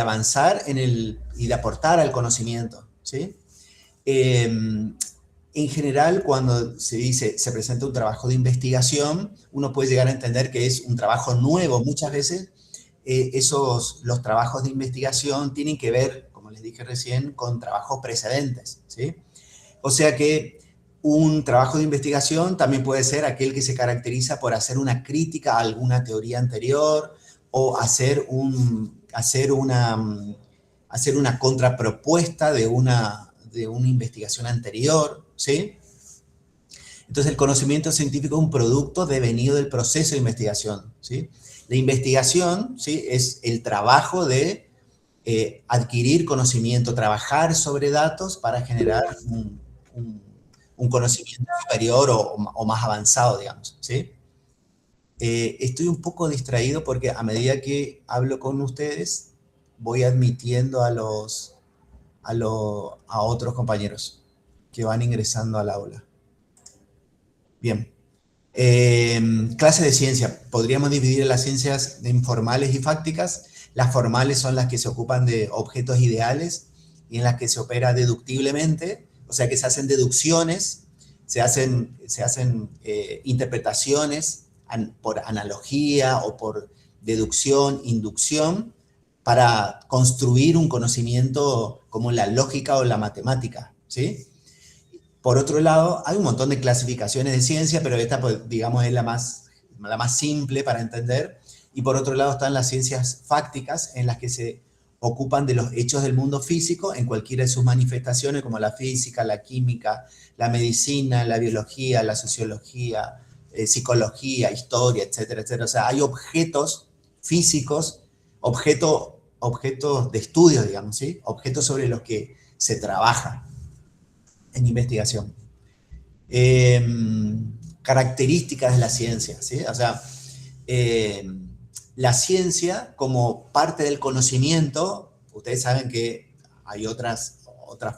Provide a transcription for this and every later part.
avanzar y de aportar al conocimiento, ¿sí? En general, cuando se presenta un trabajo de investigación, uno puede llegar a entender que es un trabajo nuevo. Muchas veces los trabajos de investigación tienen que ver, como les dije recién, con trabajos precedentes, ¿sí? O sea que un trabajo de investigación también puede ser aquel que se caracteriza por hacer una crítica a alguna teoría anterior o hacer una contrapropuesta de una investigación anterior, ¿sí? Entonces, el conocimiento científico es un producto devenido del proceso de investigación, ¿sí? La investigación, ¿sí?, es el trabajo de adquirir conocimiento, trabajar sobre datos para generar un conocimiento superior o más avanzado, digamos, ¿sí? Estoy un poco distraído porque a medida que hablo con ustedes, voy admitiendo a otros compañeros que van ingresando al aula. Bien. Clase de ciencia. Podríamos dividir las ciencias de informales y fácticas. Las formales son las que se ocupan de objetos ideales y en las que se opera deductiblemente, o sea que se hacen deducciones, se hacen interpretaciones por analogía o por deducción, inducción, para construir un conocimiento como la lógica o la matemática, ¿sí? Por otro lado, hay un montón de clasificaciones de ciencia, pero esta, pues, digamos, es la más simple para entender. Y por otro lado están las ciencias fácticas, en las que se ocupan de los hechos del mundo físico en cualquiera de sus manifestaciones, como la física, la química, la medicina, la biología, la sociología, psicología, historia, etcétera, etcétera. O sea, hay objetos físicos, objetos de estudio, digamos, ¿sí? Objetos sobre los que se trabaja en investigación. Características de la ciencia, ¿sí? O sea, la ciencia como parte del conocimiento, ustedes saben que hay otras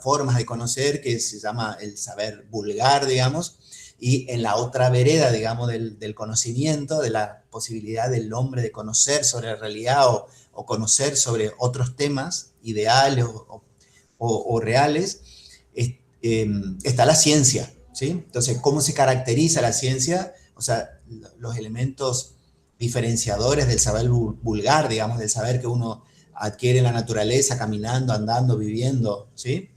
formas de conocer que se llama el saber vulgar, digamos, y en la otra vereda, digamos, del conocimiento, de la posibilidad del hombre de conocer sobre la realidad o conocer sobre otros temas ideales o reales, está la ciencia, ¿sí? Entonces, ¿cómo se caracteriza la ciencia? O sea, los elementos diferenciadores del saber vulgar, digamos, del saber que uno adquiere en la naturaleza, caminando, andando, viviendo, ¿sí?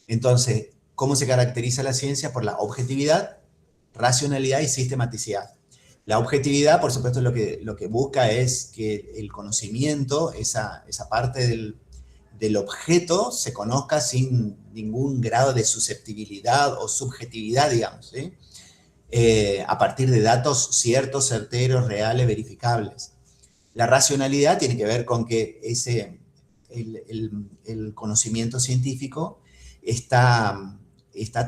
Entonces, ¿cómo se caracteriza la ciencia? Por la objetividad, racionalidad y sistematicidad. La objetividad, por supuesto, lo que busca es que el conocimiento, esa parte del objeto, se conozca sin ningún grado de susceptibilidad o subjetividad, digamos, ¿sí? A partir de datos ciertos, certeros, reales, verificables. La racionalidad tiene que ver con que el conocimiento científico está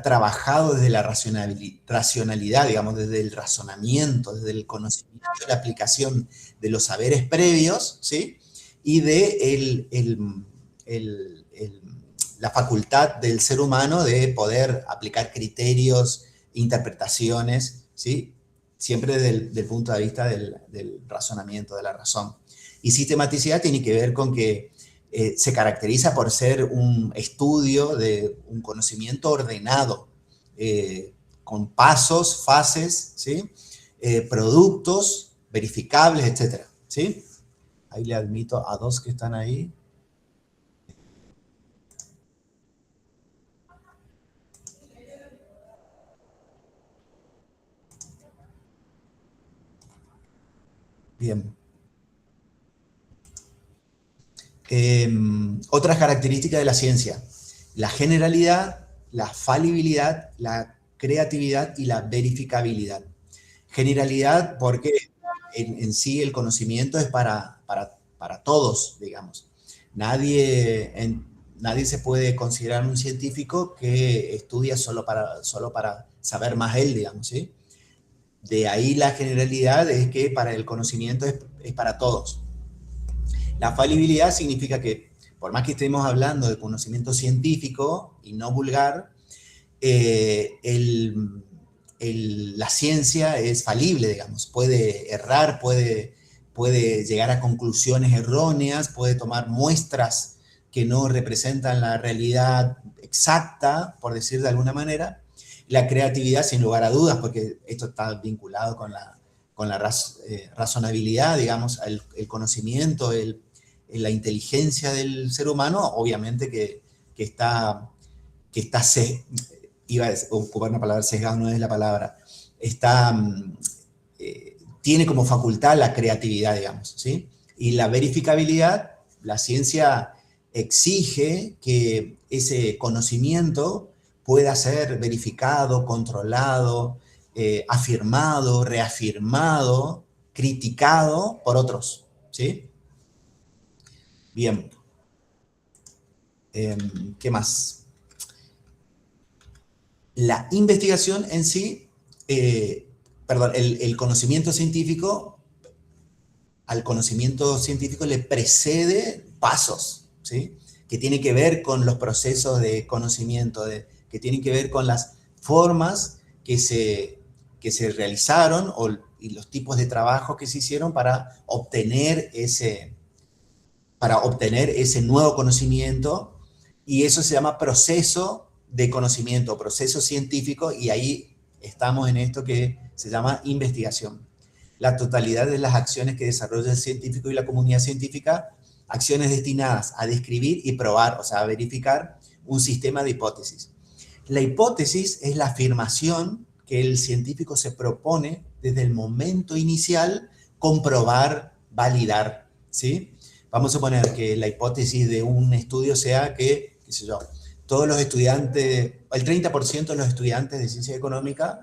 trabajado desde la racionalidad, digamos, desde el razonamiento, desde el conocimiento, la aplicación de los saberes previos, ¿sí? Y de la facultad del ser humano de poder aplicar criterios, interpretaciones, ¿sí? Siempre desde el punto de vista del razonamiento, de la razón. Y sistematicidad tiene que ver con que se caracteriza por ser un estudio de un conocimiento ordenado, con pasos, fases, ¿sí? Productos verificables, etc. ¿Sí? Ahí le admito a dos que están ahí. Bien. Otras características de la ciencia: la generalidad, la falibilidad, la creatividad y la verificabilidad. Generalidad porque en sí el conocimiento es para todos, digamos. Nadie se puede considerar un científico que estudia solo para saber más él, digamos, ¿sí? De ahí la generalidad es que para el conocimiento es para todos. La falibilidad significa que, por más que estemos hablando de conocimiento científico y no vulgar, la ciencia es falible, digamos, puede errar, puede puede llegar a conclusiones erróneas, puede tomar muestras que no representan la realidad exacta, por decir de alguna manera. La creatividad, sin lugar a dudas, porque esto está vinculado con la razonabilidad, digamos, el conocimiento, la inteligencia del ser humano, obviamente que está iba a ocupar una palabra sesgado, no es la palabra, tiene como facultad la creatividad, digamos, ¿sí? Y la verificabilidad, la ciencia exige que ese conocimiento pueda ser verificado, controlado, afirmado, reafirmado, criticado por otros, ¿sí? Bien. ¿Qué más? La investigación en sí, perdón, el conocimiento científico, al conocimiento científico le precede pasos, ¿sí? Que tiene que ver con los procesos de conocimiento, que tienen que ver con las formas que se realizaron y los tipos de trabajo que se hicieron para obtener ese nuevo conocimiento, y eso se llama proceso de conocimiento, proceso científico, y ahí estamos en esto que se llama investigación. La totalidad de las acciones que desarrolla el científico y la comunidad científica, acciones destinadas a describir y probar, o sea, a verificar un sistema de hipótesis. La hipótesis es la afirmación que el científico se propone desde el momento inicial comprobar, validar, ¿sí? Vamos a suponer que la hipótesis de un estudio sea que, qué sé yo, todos los estudiantes, el 30% de los estudiantes de ciencia económica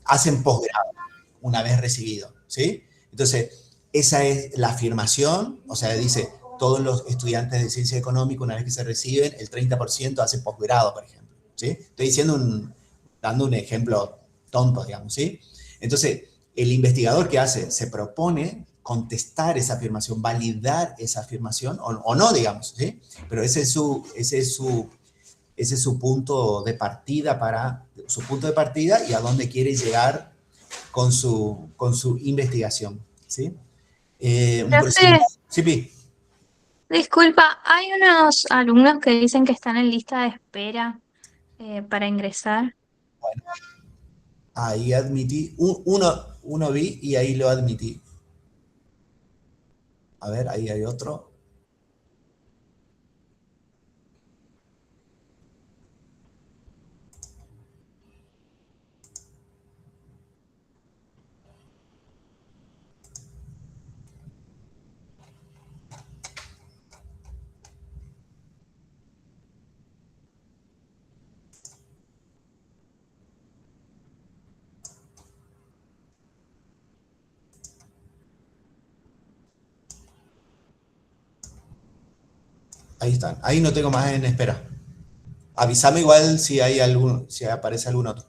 hacen posgrado una vez recibido, ¿sí? Entonces, esa es la afirmación, o sea, dice, todos los estudiantes de ciencia económica, una vez que se reciben, el 30% hace posgrado, por ejemplo, ¿sí? Estoy dando un ejemplo tonto, digamos, ¿sí? Entonces, el investigador, ¿qué hace? Se propone contestar esa afirmación, validar esa afirmación, o no, digamos, ¿sí? Pero ese es su punto de partida y a dónde quiere llegar con su investigación, ¿sí? Profe, Sí, Pi. disculpa, hay unos alumnos que dicen que están en lista de espera para ingresar. Bueno, ahí admití, uno vi y ahí lo admití. A ver, ahí hay otro. Ahí están. Ahí no tengo más en espera. Avísame igual si aparece algún otro.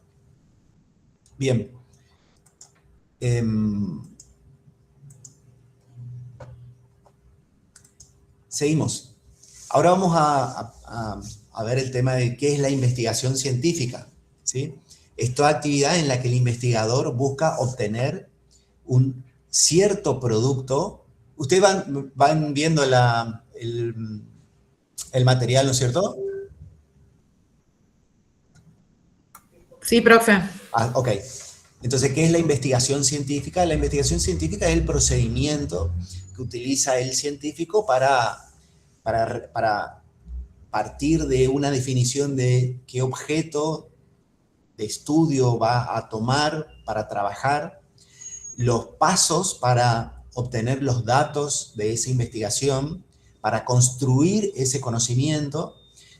Bien. Seguimos. Ahora vamos a ver el tema de qué es la investigación científica, ¿sí? Es toda actividad en la que el investigador busca obtener un cierto producto. Ustedes van viendo el material, ¿no es cierto? Sí, profe. Ok. Entonces, ¿qué es la investigación científica? La investigación científica es el procedimiento que utiliza el científico para partir de una definición de qué objeto de estudio va a tomar para trabajar, los pasos para obtener los datos de esa investigación, para construir ese conocimiento,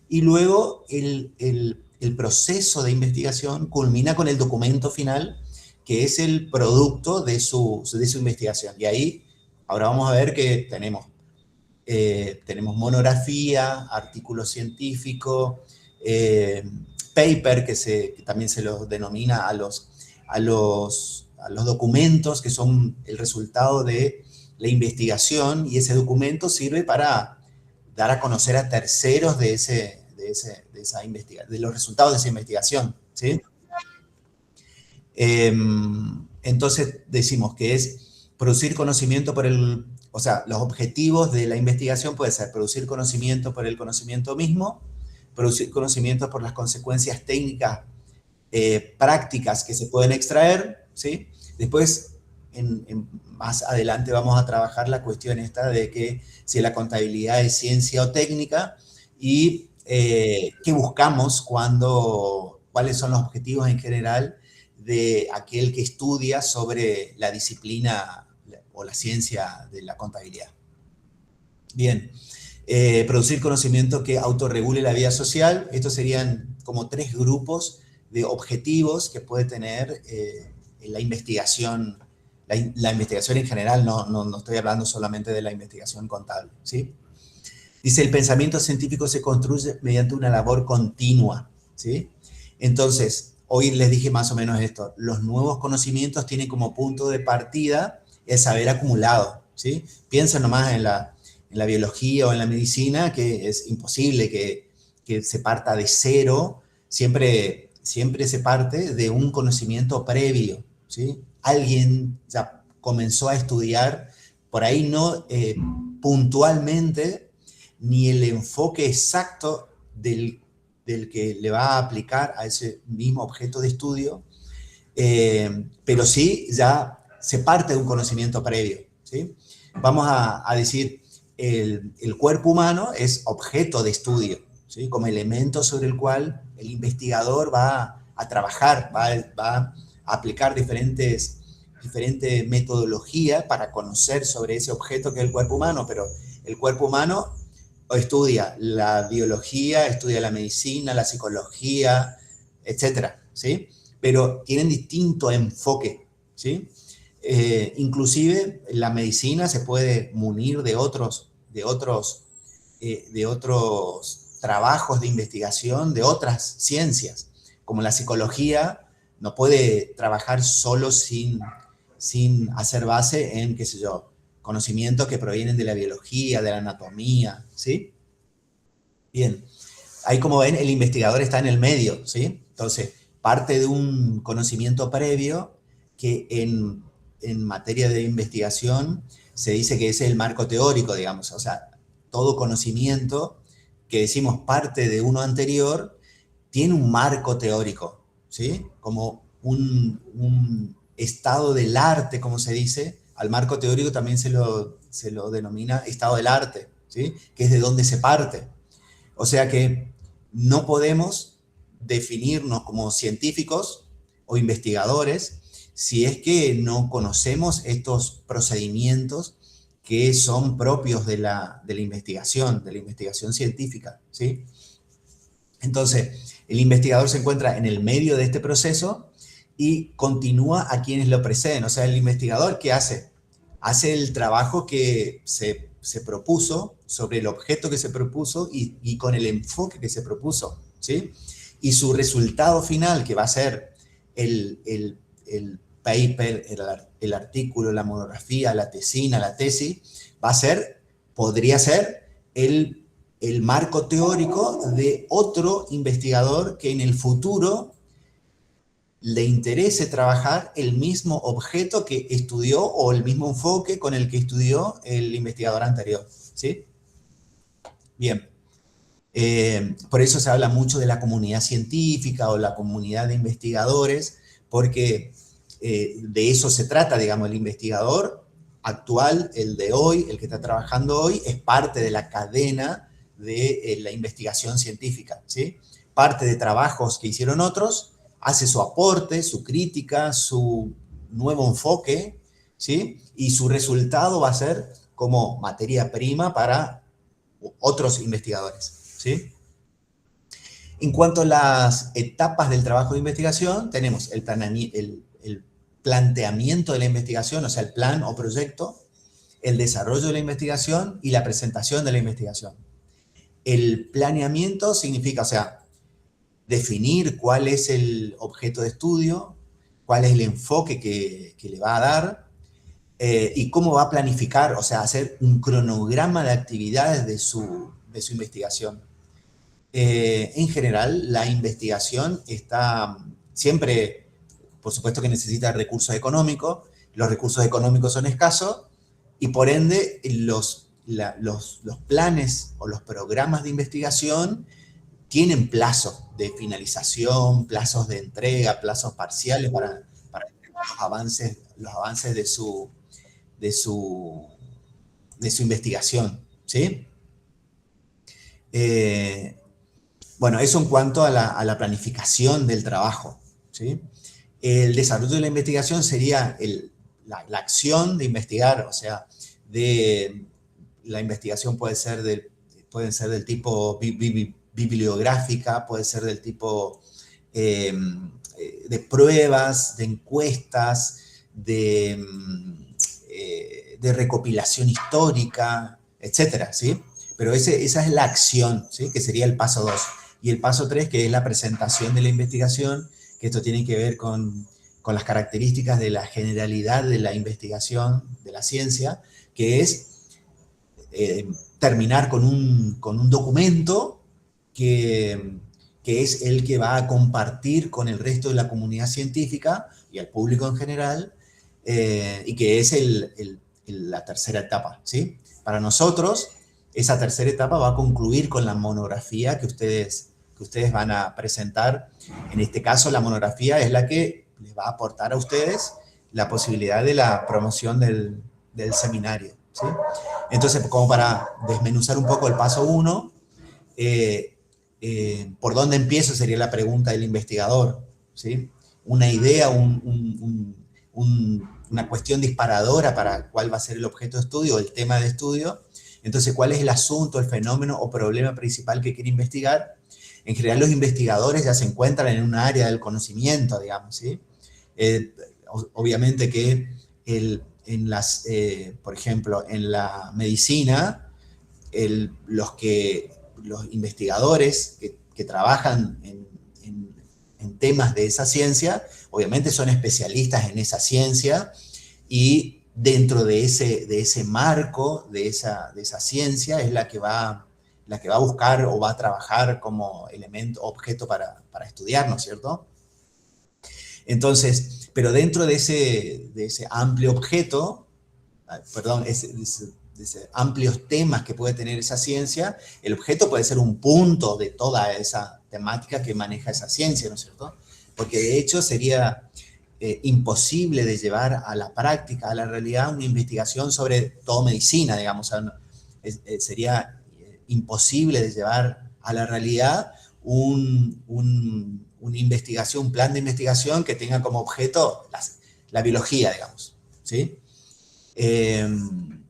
y luego el proceso de investigación culmina con el documento final, que es el producto de su investigación. Y ahí, ahora vamos a ver que tenemos monografía, artículo científico, paper, que también se los denomina a los documentos que son el resultado de la investigación, y ese documento sirve para dar a conocer a terceros de los resultados de esa investigación, ¿sí? Entonces decimos que es producir conocimiento o sea, los objetivos de la investigación pueden ser producir conocimiento por el conocimiento mismo, producir conocimiento por las consecuencias técnicas prácticas que se pueden extraer, ¿sí? Después, más adelante vamos a trabajar la cuestión esta de que si la contabilidad es ciencia o técnica y qué buscamos cuáles son los objetivos en general de aquel que estudia sobre la disciplina o la ciencia de la contabilidad. Bien, producir conocimiento que autorregule la vida social. Estos serían como 3 grupos de objetivos que puede tener la investigación. La investigación en general, no estoy hablando solamente de la investigación contable, ¿sí? Dice, el pensamiento científico se construye mediante una labor continua, ¿sí? Entonces, hoy les dije más o menos esto. Los nuevos conocimientos tienen como punto de partida el saber acumulado, ¿sí? Piensen nomás en la biología o en la medicina, que es imposible que se parta de cero. Siempre se parte de un conocimiento previo, ¿sí? Alguien ya comenzó a estudiar, por ahí no puntualmente, ni el enfoque exacto del que le va a aplicar a ese mismo objeto de estudio, pero sí ya se parte de un conocimiento previo, ¿sí? Vamos a decir, el cuerpo humano es objeto de estudio, ¿sí? Como elemento sobre el cual el investigador va a trabajar, va a aplicar diferentes metodologías para conocer sobre ese objeto que es el cuerpo humano, pero el cuerpo humano estudia la biología, estudia la medicina, la psicología, etcétera, ¿sí? Pero tienen distinto enfoque, ¿sí? Inclusive la medicina se puede munir de otros trabajos de investigación de otras ciencias, como la psicología no puede trabajar solo sin hacer base en, qué sé yo, conocimientos que provienen de la biología, de la anatomía, ¿sí? Bien, ahí como ven, el investigador está en el medio, ¿sí? Entonces, parte de un conocimiento previo que en materia de investigación se dice que ese es el marco teórico, digamos, o sea, todo conocimiento que decimos parte de uno anterior tiene un marco teórico, ¿sí? Como un estado del arte, como se dice. Al marco teórico también se lo denomina estado del arte, ¿sí? Que es de donde se parte. O sea que no podemos definirnos como científicos o investigadores si es que no conocemos estos procedimientos que son propios de la investigación científica, ¿sí? Entonces, el investigador se encuentra en el medio de este proceso y continúa a quienes lo preceden. O sea, el investigador, ¿qué hace? Hace el trabajo que se propuso, sobre el objeto que se propuso y con el enfoque que se propuso, ¿sí? Y su resultado final, que va a ser el paper, el artículo, la monografía, la tesina, la tesis, podría ser el marco teórico de otro investigador que en el futuro le interese trabajar el mismo objeto que estudió o el mismo enfoque con el que estudió el investigador anterior, ¿sí? Bien. Por eso se habla mucho de la comunidad científica o la comunidad de investigadores, porque de eso se trata, digamos, el investigador actual, el de hoy, el que está trabajando hoy, es parte de la cadena de la investigación científica, ¿sí? Parte de trabajos que hicieron otros, hace su aporte, su crítica, su nuevo enfoque, ¿sí? Y su resultado va a ser como materia prima para otros investigadores, ¿sí? En cuanto a las etapas del trabajo de investigación, tenemos el planteamiento de la investigación, o sea, el plan o proyecto, el desarrollo de la investigación y la presentación de la investigación. El planeamiento significa, o sea, definir cuál es el objeto de estudio, cuál es el enfoque que le va a dar y cómo va a planificar, o sea, hacer un cronograma de actividades de su investigación. En general, la investigación está siempre, por supuesto que necesita recursos económicos, los recursos económicos son escasos y por ende los planes o los programas de investigación tienen plazos de finalización, plazos de entrega, plazos parciales para los avances de su investigación, ¿sí? Bueno, eso en cuanto a la planificación del trabajo, ¿sí? El desarrollo de la investigación sería la acción de investigar, o sea, la investigación puede ser del tipo bibliográfica, puede ser del tipo de pruebas, de encuestas, de recopilación histórica, etcétera, ¿sí? Pero esa es la acción, ¿sí? Que sería el paso 2. Y el paso 3, que es la presentación de la investigación, que esto tiene que ver con las características de la generalidad de la investigación, de la ciencia, que es terminar con un documento que es el que va a compartir con el resto de la comunidad científica y al público en general, y que es la tercera etapa, ¿sí? Para nosotros, esa tercera etapa va a concluir con la monografía que ustedes van a presentar. En este caso, la monografía es la que les va a aportar a ustedes la posibilidad de la promoción del seminario, ¿sí? Entonces, como para desmenuzar un poco el paso 1, ¿por dónde empiezo? Sería la pregunta del investigador, ¿sí? Una idea, una cuestión disparadora para cuál va a ser el objeto de estudio, el tema de estudio. Entonces, ¿cuál es el asunto, el fenómeno o problema principal que quiere investigar? En general, los investigadores ya se encuentran en un área del conocimiento, digamos, ¿sí? Obviamente que por ejemplo, en la medicina, los investigadores que trabajan en temas de esa ciencia, obviamente son especialistas en esa ciencia, y dentro de ese marco, de esa ciencia, es la que va a buscar o va a trabajar como elemento, objeto para estudiar, ¿no es cierto? Entonces, pero dentro de ese amplio objeto, perdón, de ese amplios temas que puede tener esa ciencia, el objeto puede ser un punto de toda esa temática que maneja esa ciencia, ¿no es cierto? Porque de hecho sería imposible de llevar a la práctica, a la realidad, una investigación sobre todo medicina, digamos. O sea, sería imposible de llevar a la realidad una investigación, un plan de investigación que tenga como objeto la biología, digamos, ¿sí?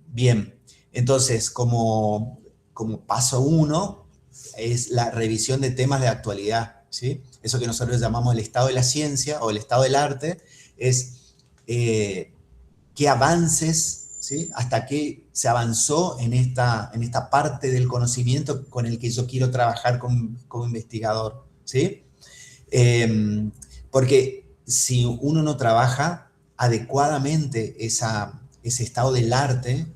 Bien, entonces, como paso 1, es la revisión de temas de actualidad, ¿sí? Eso que nosotros llamamos el estado de la ciencia o el estado del arte, es qué avances, ¿sí? Hasta qué se avanzó en esta parte del conocimiento con el que yo quiero trabajar como investigador, ¿sí? Porque si uno no trabaja adecuadamente ese estado del arte,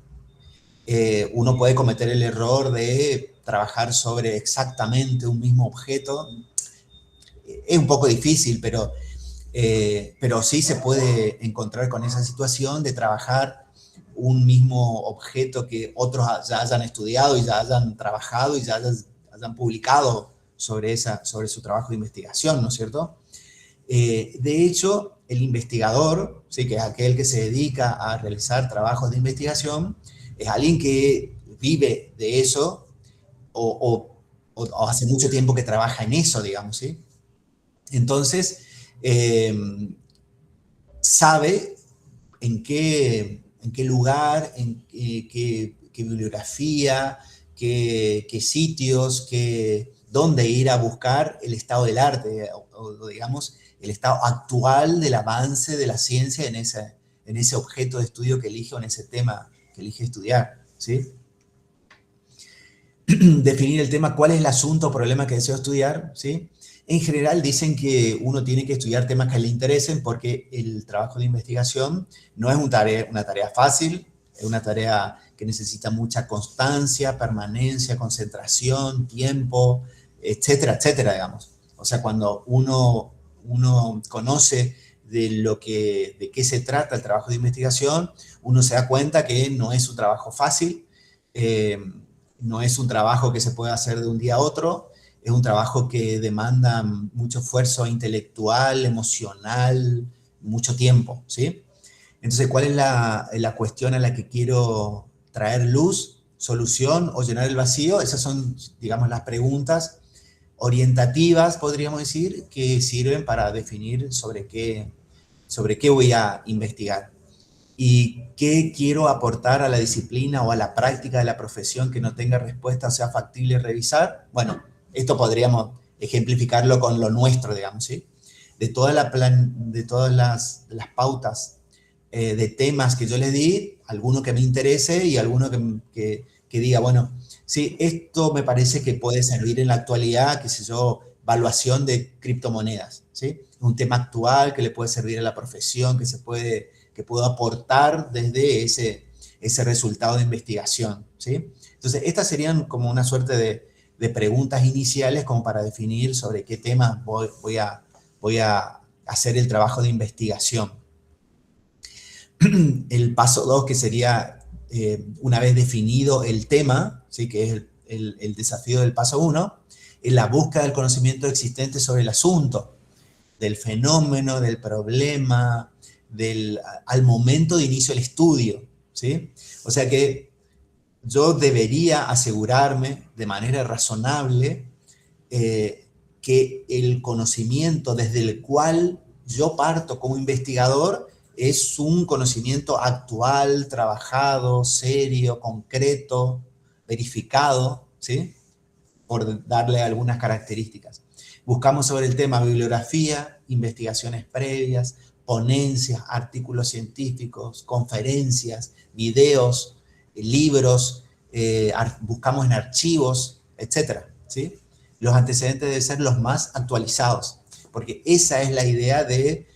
uno puede cometer el error de trabajar sobre exactamente un mismo objeto. Es un poco difícil, pero sí se puede encontrar con esa situación de trabajar un mismo objeto que otros ya hayan estudiado y ya hayan trabajado y ya hayan publicado sobre su trabajo de investigación, ¿no es cierto? De hecho, el investigador, ¿sí? Que es aquel que se dedica a realizar trabajos de investigación, es alguien que vive de eso o hace mucho tiempo que trabaja en eso, digamos, ¿sí? Entonces, sabe en qué lugar, en qué bibliografía, qué sitios, dónde ir a buscar el estado del arte, o digamos, el estado actual del avance de la ciencia en ese objeto de estudio que elige o en ese tema que elige estudiar, ¿sí? Definir el tema, cuál es el asunto o problema que deseo estudiar, ¿sí? En general dicen que uno tiene que estudiar temas que le interesen porque el trabajo de investigación no es una tarea fácil, es una tarea que necesita mucha constancia, permanencia, concentración, tiempo, etcétera, etcétera, digamos. O sea, cuando uno conoce de qué se trata el trabajo de investigación, uno se da cuenta que no es un trabajo fácil, no es un trabajo que se puede hacer de un día a otro, es un trabajo que demanda mucho esfuerzo intelectual, emocional, mucho tiempo, ¿sí? Entonces, ¿cuál es la cuestión a la que quiero traer luz, solución o llenar el vacío? Esas son, digamos, las preguntas orientativas, podríamos decir, que sirven para definir sobre qué voy a investigar y qué quiero aportar a la disciplina o a la práctica de la profesión que no tenga respuesta o sea factible revisar. Bueno, esto podríamos ejemplificarlo con lo nuestro, digamos, ¿sí? De todas las pautas de temas que yo les di, alguno que me interese y alguno que diga, bueno, sí, esto me parece que puede servir en la actualidad, qué sé yo, evaluación de criptomonedas, ¿sí? Un tema actual que le puede servir a la profesión, que puedo aportar desde ese resultado de investigación, ¿sí? Entonces, estas serían como una suerte de preguntas iniciales como para definir sobre qué temas voy a hacer el trabajo de investigación. El paso 2, que sería, una vez definido el tema, ¿sí? Que es el desafío del paso 1, es la búsqueda del conocimiento existente sobre el asunto, del fenómeno, del problema, al momento de inicio del estudio, ¿sí? O sea que yo debería asegurarme de manera razonable que el conocimiento desde el cual yo parto como investigador es un conocimiento actual, trabajado, serio, concreto, verificado, ¿sí? Por darle algunas características. Buscamos sobre el tema bibliografía, investigaciones previas, ponencias, artículos científicos, conferencias, videos, libros, buscamos en archivos, etcétera, ¿sí? Los antecedentes deben ser los más actualizados, porque esa es la idea de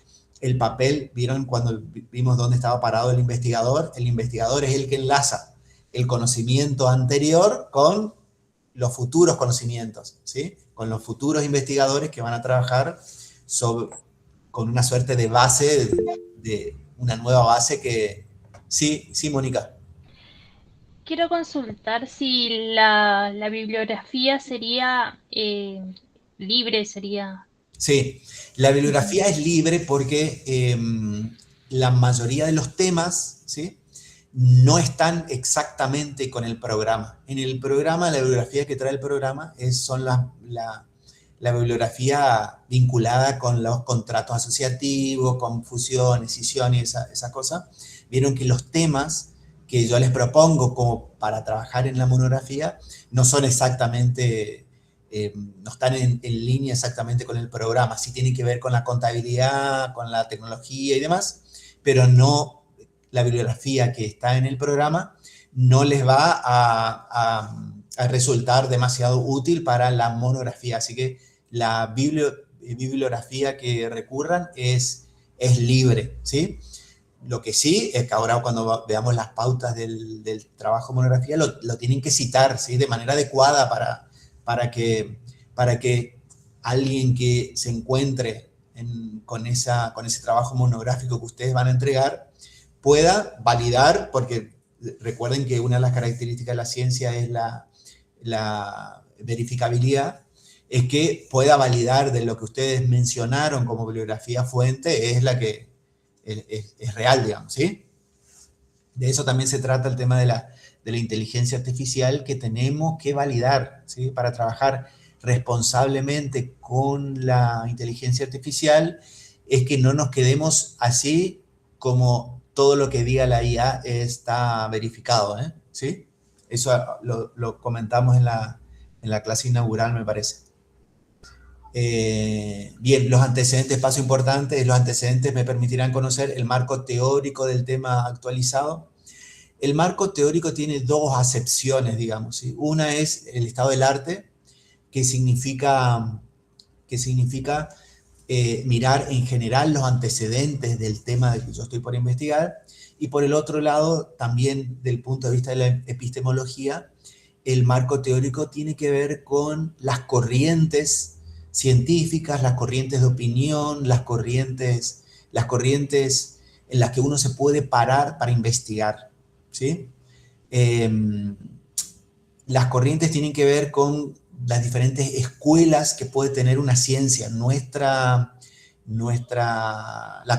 el papel. ¿Vieron cuando vimos dónde estaba parado el investigador? El investigador es el que enlaza el conocimiento anterior con los futuros conocimientos, ¿sí? Con los futuros investigadores que van a trabajar con una suerte de base, de una nueva base que... Sí, Mónica. Quiero consultar si la bibliografía sería libre, sería... Sí, la bibliografía es libre porque la mayoría de los temas, ¿sí? No están exactamente con el programa. En el programa, la bibliografía que trae el programa son la bibliografía vinculada con los contratos asociativos, con fusiones, escisiones, esa cosa. Vieron que los temas que yo les propongo como para trabajar en la monografía no son exactamente, no están en línea exactamente con el programa. Sí tienen que ver con la contabilidad, con la tecnología y demás, pero no... La bibliografía que está en el programa no les va a resultar demasiado útil para la monografía. Así que la bibliografía que recurran es libre, ¿sí? Lo que sí es que ahora cuando veamos las pautas del trabajo de monografía lo tienen que citar, ¿sí? De manera adecuada para que alguien que se encuentre con ese trabajo monográfico que ustedes van a entregar pueda validar, porque recuerden que una de las características de la ciencia es la verificabilidad, es que pueda validar de lo que ustedes mencionaron como bibliografía fuente es la que es real, digamos, ¿sí? De eso también se trata el tema de la inteligencia artificial, que tenemos que validar, ¿sí? Para trabajar responsablemente con la inteligencia artificial, es que no nos quedemos así como todo lo que diga la IA está verificado, ¿sí? Eso lo comentamos en la clase inaugural, me parece. Bien, los antecedentes, paso importante, los antecedentes me permitirán conocer el marco teórico del tema actualizado. El marco teórico tiene dos acepciones, digamos, ¿sí? Una es el estado del arte, que significa mirar en general los antecedentes del tema del que yo estoy por investigar, y por el otro lado, también del punto de vista de la epistemología, el marco teórico tiene que ver con las corrientes científicas, las corrientes de opinión, las corrientes las corrientes en las que uno se puede parar para investigar, ¿sí? Las corrientes tienen que ver con las diferentes escuelas que puede tener una ciencia. La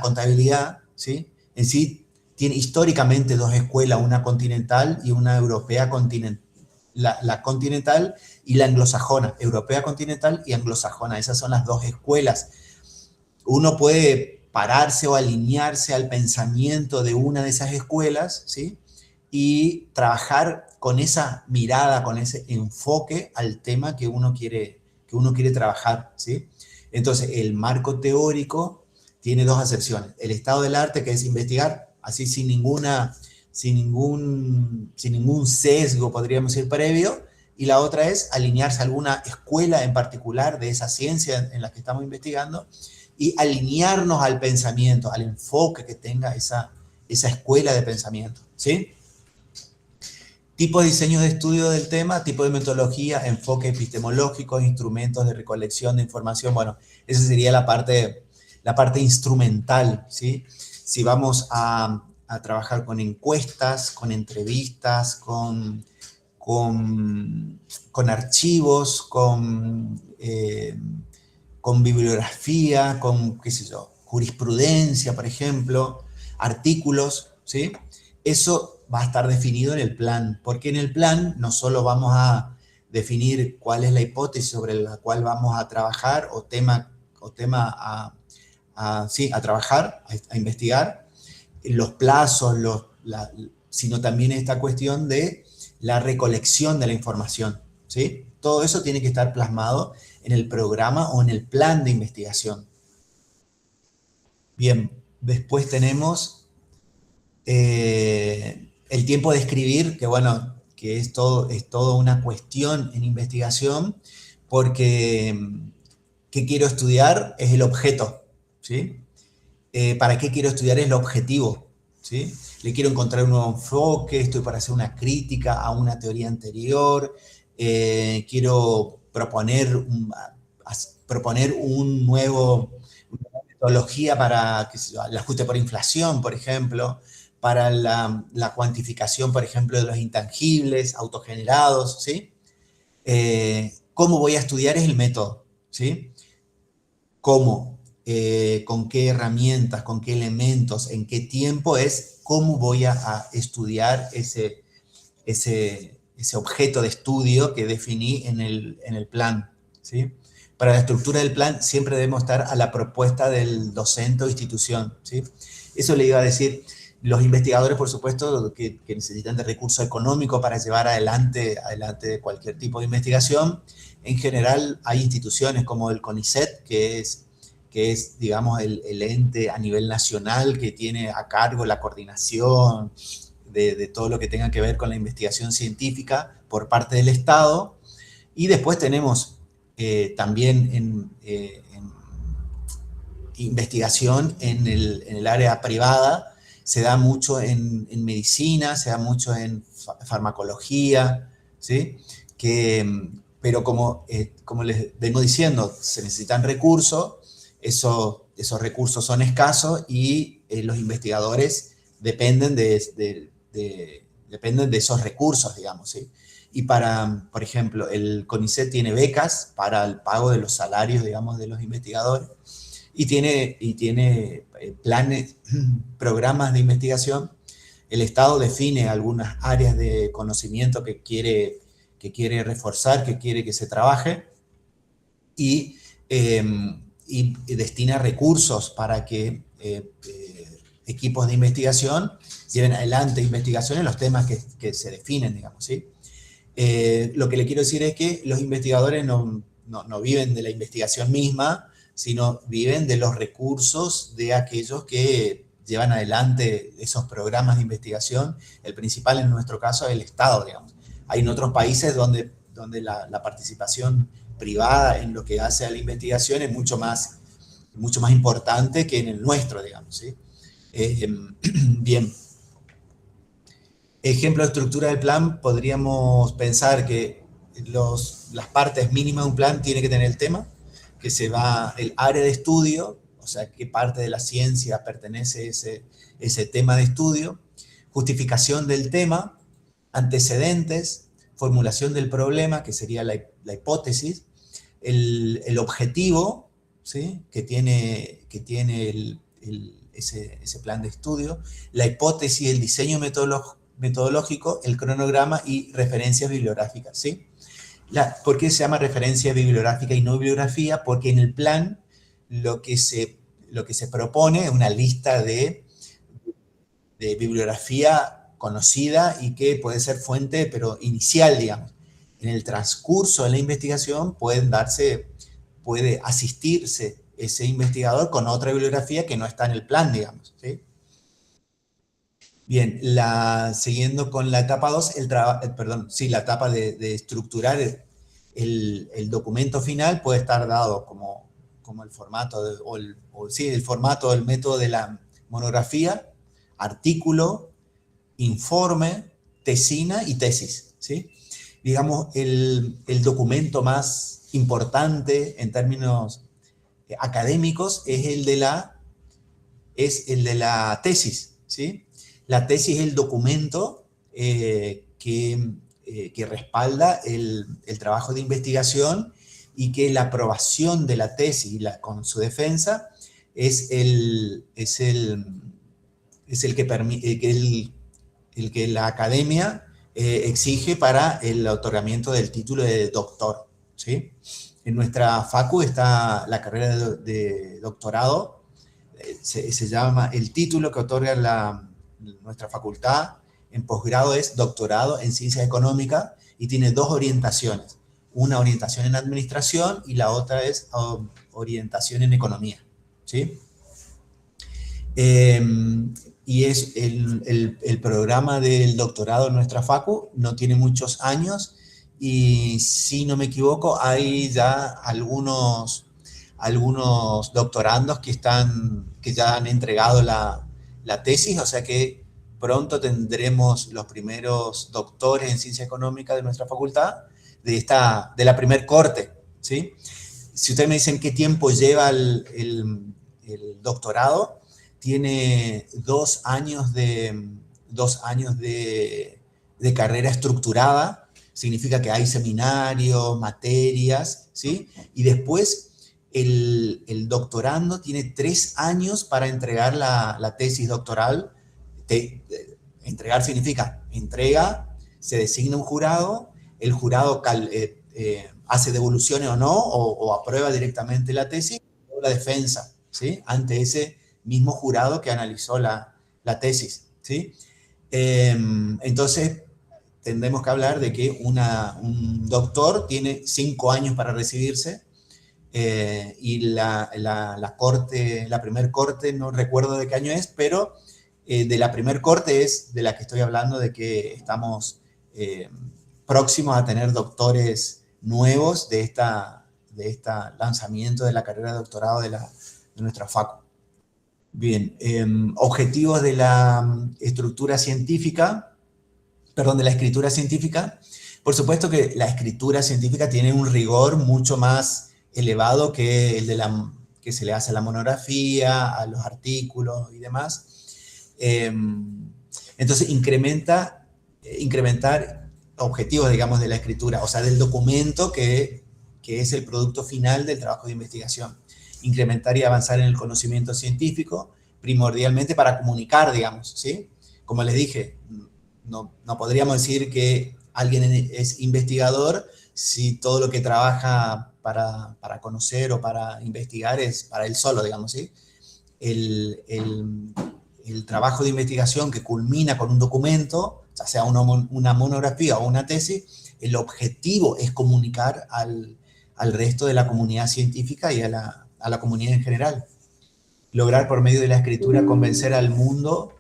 contabilidad, ¿sí? En sí tiene históricamente dos escuelas, una continental y una europea continental. La continental y la anglosajona, europea continental y anglosajona, esas son las dos escuelas. Uno puede pararse o alinearse al pensamiento de una de esas escuelas, ¿sí? Y trabajar con esa mirada, con ese enfoque al tema que uno quiere trabajar, ¿sí? Entonces, el marco teórico tiene dos acepciones. El estado del arte, que es investigar, así sin ningún sesgo, podríamos decir, previo, y la otra es alinearse a alguna escuela en particular de esa ciencia en la que estamos investigando y alinearnos al pensamiento, al enfoque que tenga esa escuela de pensamiento, ¿sí? Tipo de diseño de estudio del tema, tipo de metodología, enfoque epistemológico, instrumentos de recolección de información. Bueno, esa sería la parte instrumental, ¿sí? Si vamos a trabajar con encuestas, con entrevistas, con archivos, con bibliografía, con, qué sé yo, jurisprudencia, por ejemplo, artículos, ¿sí? Eso va a estar definido en el plan, porque en el plan no solo vamos a definir cuál es la hipótesis sobre la cual vamos a trabajar o tema a trabajar, a investigar, los plazos, sino también esta cuestión de la recolección de la información, ¿sí? Todo eso tiene que estar plasmado en el programa o en el plan de investigación. Bien, después tenemos el tiempo de escribir, que bueno, que es todo una cuestión en investigación, porque ¿qué quiero estudiar? Es el objeto, ¿sí? ¿Para qué quiero estudiar? Es el objetivo, ¿sí? Le quiero encontrar un nuevo enfoque, estoy para hacer una crítica a una teoría anterior, quiero proponer una nueva metodología para el ajuste por inflación, por ejemplo, para la cuantificación, por ejemplo, de los intangibles autogenerados, ¿sí? ¿Cómo voy a estudiar? Es el método, ¿sí? ¿Cómo? ¿Con qué herramientas? ¿Con qué elementos? ¿En qué tiempo? Es cómo voy a estudiar ese objeto de estudio que definí en el plan, ¿sí? Para la estructura del plan siempre debemos estar a la propuesta del docente o institución, ¿sí? Eso le iba a decir. Los investigadores, por supuesto, que necesitan de recursos económicos para llevar adelante cualquier tipo de investigación. En general, hay instituciones como el CONICET, que es digamos, el ente a nivel nacional que tiene a cargo la coordinación de todo lo que tenga que ver con la investigación científica por parte del Estado. Y después tenemos también en investigación en el área privada. Se da mucho en medicina, se da mucho en farmacología, ¿sí? Pero como les vengo diciendo, se necesitan recursos, esos recursos son escasos y los investigadores dependen de esos recursos, digamos, ¿sí? Y por ejemplo, el CONICET tiene becas para el pago de los salarios, digamos, de los investigadores. Y tiene planes, programas de investigación. El Estado define algunas áreas de conocimiento que quiere reforzar, que quiere que se trabaje, y destina recursos para que equipos de investigación lleven adelante investigación en los temas que se definen, digamos, ¿sí? Lo que le quiero decir es que los investigadores no viven de la investigación misma, sino viven de los recursos de aquellos que llevan adelante esos programas de investigación. El principal en nuestro caso es el Estado, digamos. Hay en otros países donde la participación privada en lo que hace a la investigación es mucho más importante que en el nuestro, digamos, ¿sí? Bien. Ejemplo de estructura del plan, podríamos pensar que las partes mínimas de un plan tiene que tener el tema, que el área de estudio, o sea, qué parte de la ciencia pertenece ese tema de estudio, justificación del tema, antecedentes, formulación del problema, que sería la hipótesis, el objetivo, ¿sí? que tiene ese plan de estudio, la hipótesis, el diseño metodológico, el cronograma y referencias bibliográficas, ¿sí? ¿Por qué se llama referencia bibliográfica y no bibliografía? Porque en el plan lo que se propone es una lista de bibliografía conocida y que puede ser fuente, pero inicial, digamos. En el transcurso de la investigación puede asistirse ese investigador con otra bibliografía que no está en el plan, digamos, ¿sí? Bien, siguiendo con la etapa 2, la etapa de estructurar el documento final puede estar dado como el formato, el formato del método de la monografía, artículo, informe, tesina y tesis, ¿sí? Digamos, el documento más importante en términos académicos es el de la tesis, ¿sí? La tesis es el documento que respalda el trabajo de investigación y que la aprobación de la tesis con su defensa es el que la academia exige para el otorgamiento del título de doctor, ¿sí? En nuestra facu está la carrera de doctorado, se llama, el título que otorga nuestra facultad en posgrado es doctorado en ciencias económicas y tiene dos orientaciones, una orientación en administración y la otra es orientación en economía, ¿sí? Y es el programa del doctorado en nuestra facu, no tiene muchos años, y si no me equivoco, hay ya algunos doctorandos que ya han entregado la tesis, o sea que pronto tendremos los primeros doctores en ciencia económica de nuestra facultad, de la primer corte, ¿sí? Si ustedes me dicen qué tiempo lleva el doctorado, tiene 2 años de carrera estructurada, significa que hay seminarios, materias, ¿sí? Y después el doctorando tiene 3 años para entregar la tesis doctoral. Entregar significa entrega, se designa un jurado, el jurado hace devoluciones o no, o aprueba directamente la tesis, o la defensa, ¿sí? Ante ese mismo jurado que analizó la tesis, ¿sí? Entonces, tendremos que hablar de que un doctor tiene 5 años para recibirse, y la primer corte, no recuerdo de qué año es, pero de la primer corte es de la que estoy hablando, de que estamos próximos a tener doctores nuevos de este lanzamiento de la carrera de doctorado de nuestra facu. Bien, objetivos de la escritura científica. Por supuesto que la escritura científica tiene un rigor mucho más elevado que el que se le hace a la monografía, a los artículos y demás. Entonces, incrementar objetivos, digamos, de la escritura, o sea, del documento que es el producto final del trabajo de investigación. Incrementar y avanzar en el conocimiento científico, primordialmente para comunicar, digamos, ¿sí? Como les dije, no podríamos decir que alguien es investigador si todo lo que trabaja para conocer o para investigar es para él solo, digamos, ¿sí? El trabajo de investigación que culmina con un documento, ya sea una monografía o una tesis, el objetivo es comunicar al resto de la comunidad científica y a la comunidad en general. Lograr por medio de la escritura convencer al mundo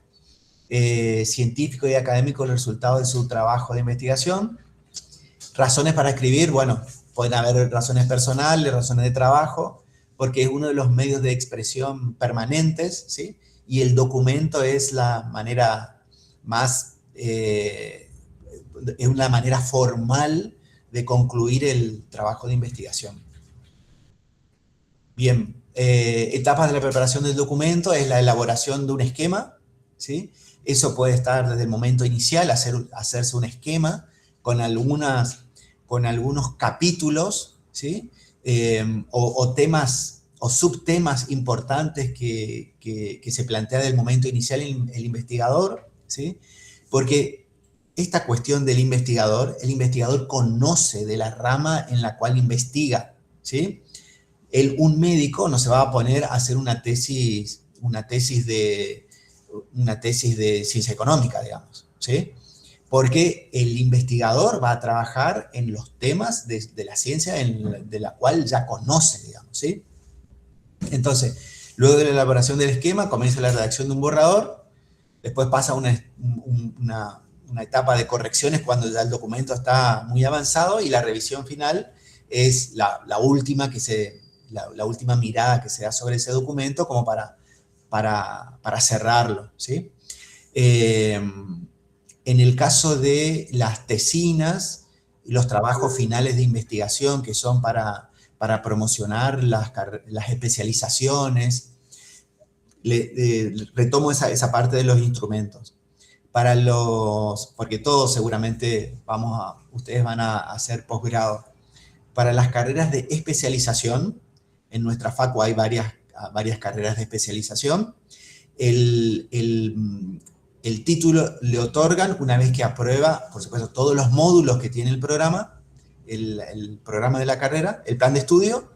científico y académico del resultado de su trabajo de investigación. Razones para escribir, bueno, pueden haber razones personales, razones de trabajo, porque es uno de los medios de expresión permanentes, ¿sí? Y el documento es la manera más, es una manera formal de concluir el trabajo de investigación. Bien, etapas de la preparación del documento es la elaboración de un esquema, ¿sí? Eso puede estar desde el momento inicial, hacerse un esquema con algunos capítulos, ¿sí? O temas o subtemas importantes que se plantea del momento inicial el investigador, ¿sí? Porque esta cuestión del investigador, el investigador conoce de la rama en la cual investiga, ¿sí? Un médico no se va a poner a hacer una tesis de ciencia económica, digamos, ¿sí? Porque el investigador va a trabajar en los temas de la ciencia de la cual ya conoce, digamos, ¿sí? Entonces, luego de la elaboración del esquema, comienza la redacción de un borrador, después pasa una etapa de correcciones cuando ya el documento está muy avanzado, y la revisión final es la última mirada que se da sobre ese documento como para cerrarlo, ¿sí? En el caso de las tesinas y los trabajos finales de investigación, que son para promocionar las especializaciones, retomo esa parte de los instrumentos. Porque todos seguramente ustedes van a hacer posgrado. Para las carreras de especialización, en nuestra facu hay varias carreras de especialización. El título le otorgan una vez que aprueba, por supuesto, todos los módulos que tiene el programa de la carrera, el plan de estudio,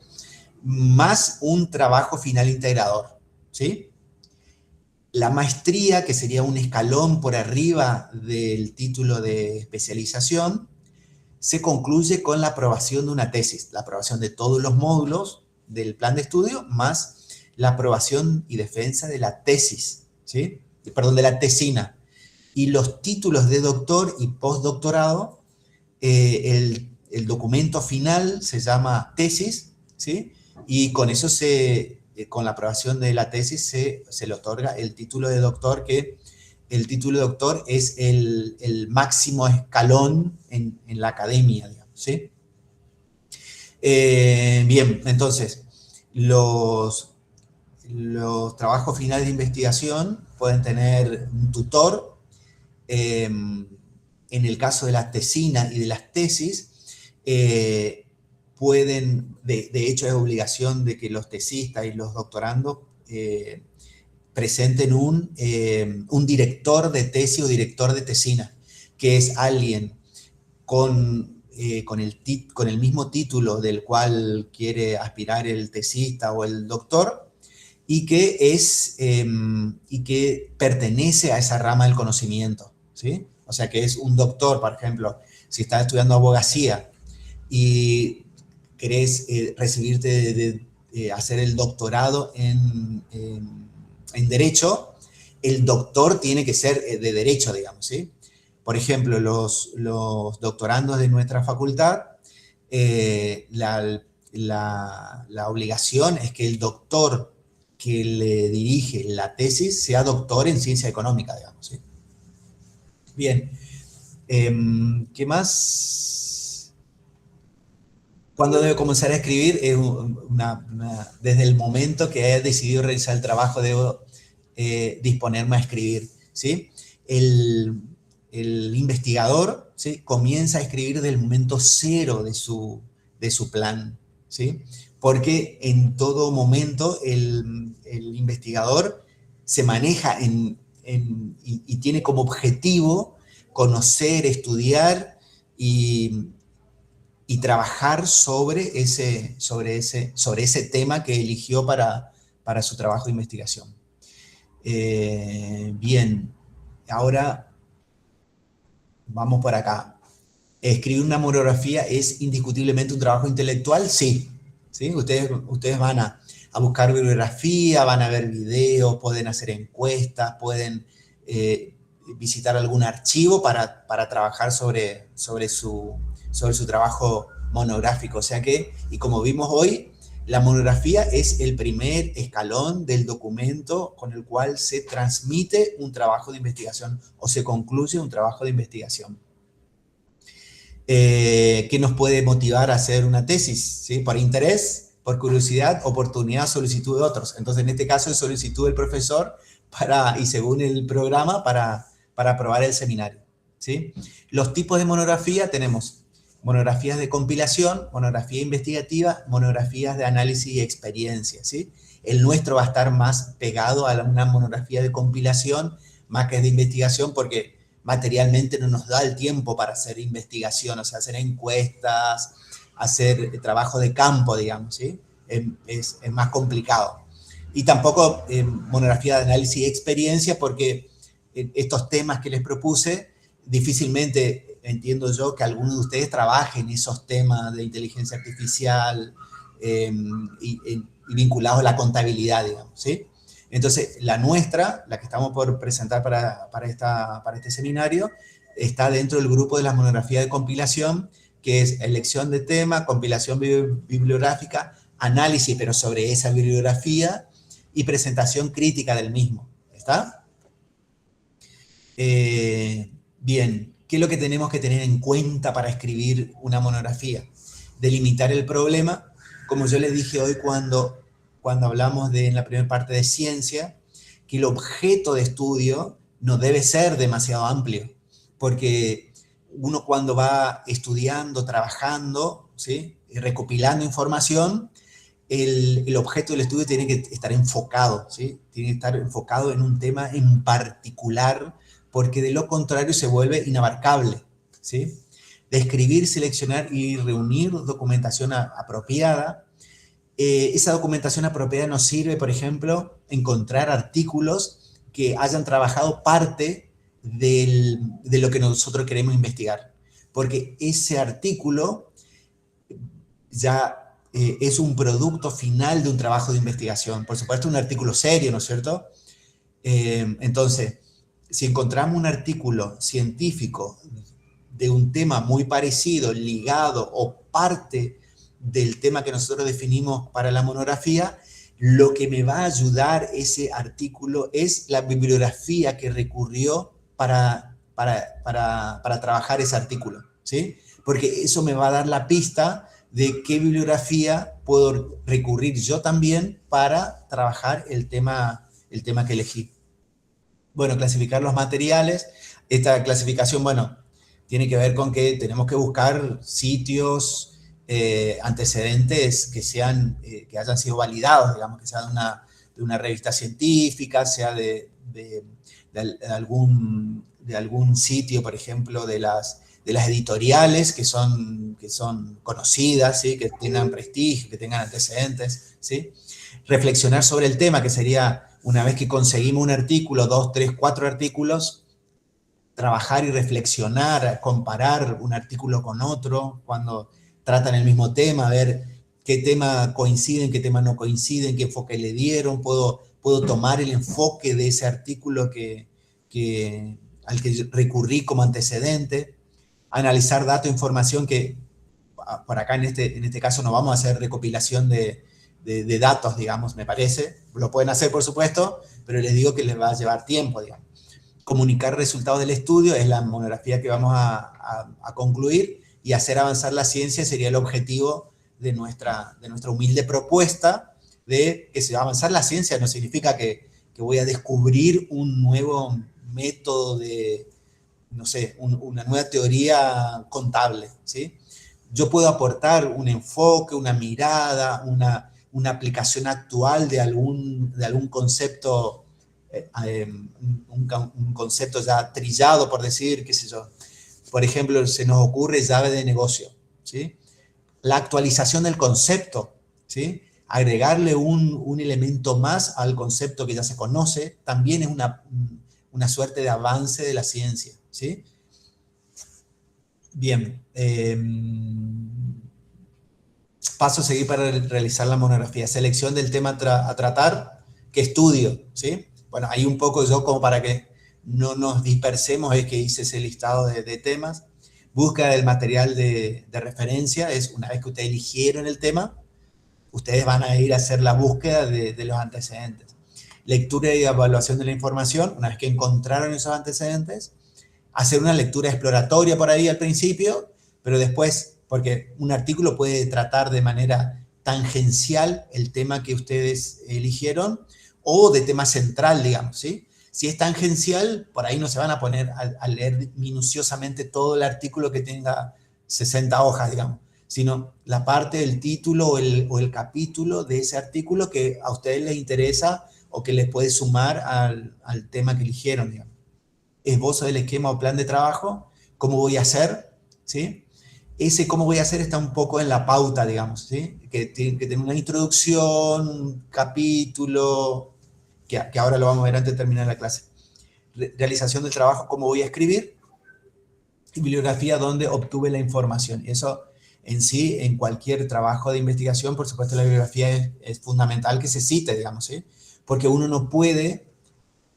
más un trabajo final integrador, ¿sí? La maestría, que sería un escalón por arriba del título de especialización, se concluye con la aprobación de una tesis, la aprobación de todos los módulos del plan de estudio, más la aprobación y defensa de la tesis, ¿sí? Perdón, de la tesina. Y los títulos de doctor y postdoctorado, el documento final se llama tesis, ¿sí? Y con eso con la aprobación de la tesis se le otorga el título de doctor, que el título de doctor es el máximo escalón en la academia, digamos, ¿sí? Bien, entonces, los trabajos finales de investigación pueden tener un tutor. En el caso de la tesina y de las tesis, de hecho es obligación de que los tesistas y los doctorandos presenten un director de tesis o director de tesina, que es alguien con el mismo título del cual quiere aspirar el tesista o el doctor, y que pertenece a esa rama del conocimiento, ¿sí? O sea, que es un doctor, por ejemplo, si estás estudiando abogacía y querés recibirte hacer el doctorado en Derecho, el doctor tiene que ser de Derecho, digamos, ¿sí? Por ejemplo, los doctorandos de nuestra facultad, la obligación es que el doctor que le dirige la tesis sea doctor en ciencia económica, digamos, ¿sí? Bien, ¿qué más? ¿Cuándo debe comenzar a escribir? Desde el momento que haya decidido realizar el trabajo, debo disponerme a escribir, ¿sí? El investigador, ¿sí?, comienza a escribir desde el momento cero de su plan, ¿sí? Porque en todo momento el investigador se maneja y tiene como objetivo conocer, estudiar y trabajar sobre ese tema que eligió para su trabajo de investigación. Bien, ahora vamos por acá. ¿Escribir una monografía es indiscutiblemente un trabajo intelectual? Sí. ¿Sí? Ustedes van a buscar bibliografía, van a ver videos, pueden hacer encuestas, pueden visitar algún archivo para trabajar sobre su trabajo monográfico. O sea que, y como vimos hoy, la monografía es el primer escalón del documento con el cual se transmite un trabajo de investigación o se concluye un trabajo de investigación. ¿Qué nos puede motivar a hacer una tesis? ¿Sí? Por interés, por curiosidad, oportunidad, solicitud de otros. Entonces, en este caso, es solicitud del profesor y según el programa, para aprobar el seminario, ¿sí? Los tipos de monografía tenemos monografías de compilación, monografía investigativa, monografías de análisis y experiencia, ¿sí? El nuestro va a estar más pegado a una monografía de compilación, más que de investigación, porque materialmente no nos da el tiempo para hacer investigación, o sea, hacer encuestas, hacer trabajo de campo, digamos, ¿sí? Es más complicado. Y tampoco monografía de análisis y experiencia, porque estos temas que les propuse, difícilmente entiendo yo que algunos de ustedes trabajen esos temas de inteligencia artificial y vinculados a la contabilidad, digamos, ¿sí? Entonces, la nuestra, la que estamos por presentar para este seminario, está dentro del grupo de las monografías de compilación, que es elección de tema, compilación bibliográfica, análisis, pero sobre esa bibliografía, y presentación crítica del mismo. ¿Está? Bien, ¿qué es lo que tenemos que tener en cuenta para escribir una monografía? Delimitar el problema, como yo les dije hoy cuando hablamos en la primera parte de ciencia, que el objeto de estudio no debe ser demasiado amplio, porque uno cuando va estudiando, trabajando, ¿sí? Y recopilando información, el objeto del estudio tiene que estar enfocado, ¿sí? Tiene que estar enfocado en un tema en particular, porque de lo contrario se vuelve inabarcable, ¿sí? Describir, seleccionar y reunir documentación apropiada. Esa documentación apropiada nos sirve, por ejemplo, encontrar artículos que hayan trabajado parte de lo que nosotros queremos investigar, porque ese artículo ya es un producto final de un trabajo de investigación. Por supuesto, un artículo serio, ¿no es cierto? Entonces, si encontramos un artículo científico de un tema muy parecido, ligado o parte del tema que nosotros definimos para la monografía, lo que me va a ayudar ese artículo es la bibliografía que recurrió para trabajar ese artículo, ¿sí? Porque eso me va a dar la pista de qué bibliografía puedo recurrir yo también para trabajar el tema que elegí. Bueno, clasificar los materiales. Esta clasificación, bueno, tiene que ver con que tenemos que buscar sitios, antecedentes que hayan sido validados, digamos, que sean de una revista científica, sea de algún sitio, por ejemplo, de las editoriales que son conocidas, ¿sí? Que tengan prestigio, que tengan antecedentes, ¿sí? Reflexionar sobre el tema, que sería, una vez que conseguimos un artículo, 2, 3, 4 artículos, trabajar y reflexionar, comparar un artículo con otro, cuando tratan el mismo tema, ver qué tema coinciden, qué tema no coinciden, qué enfoque le dieron, puedo tomar el enfoque de ese artículo al que recurrí como antecedente, analizar datos e información, que por acá en este caso no vamos a hacer recopilación de datos, digamos, me parece. Lo pueden hacer, por supuesto, pero les digo que les va a llevar tiempo, digamos. Comunicar resultados del estudio es la monografía que vamos a concluir, y hacer avanzar la ciencia sería el objetivo de nuestra humilde propuesta de que se va a avanzar la ciencia. No significa que voy a descubrir un nuevo método no sé, una nueva teoría contable, ¿sí? Yo puedo aportar un enfoque, una mirada, una aplicación actual de algún concepto, un concepto ya trillado, por decir, qué sé yo. Por ejemplo, se nos ocurre llave de negocio, ¿sí? La actualización del concepto, ¿sí? Agregarle un elemento más al concepto que ya se conoce, también es una suerte de avance de la ciencia, ¿sí? Bien. Paso a seguir para realizar la monografía. Selección del tema a tratar. ¿Qué estudio? ¿Sí? Bueno, ahí un poco yo, como para que no nos dispersemos, es que hice ese listado de temas. Búsqueda del material de referencia. Es una vez que ustedes eligieron el tema, ustedes van a ir a hacer la búsqueda de los antecedentes. Lectura y evaluación de la información. Una vez que encontraron esos antecedentes, hacer una lectura exploratoria por ahí al principio, pero después, porque un artículo puede tratar de manera tangencial el tema que ustedes eligieron, o de tema central, digamos, ¿sí? Si es tangencial, por ahí no se van a poner a leer minuciosamente todo el artículo que tenga 60 hojas, digamos, sino la parte del título o el capítulo de ese artículo que a ustedes les interesa o que les puede sumar al tema que eligieron, digamos. Esbozo del esquema o plan de trabajo, cómo voy a hacer, ¿sí? Ese cómo voy a hacer está un poco en la pauta, digamos, ¿sí? Que tiene que tener una introducción, un capítulo, que ahora lo vamos a ver antes de terminar la clase. Realización del trabajo, cómo voy a escribir, y bibliografía, donde obtuve la información. Eso en sí, en cualquier trabajo de investigación, por supuesto, la bibliografía es fundamental que se cite, digamos, ¿sí? Porque uno no puede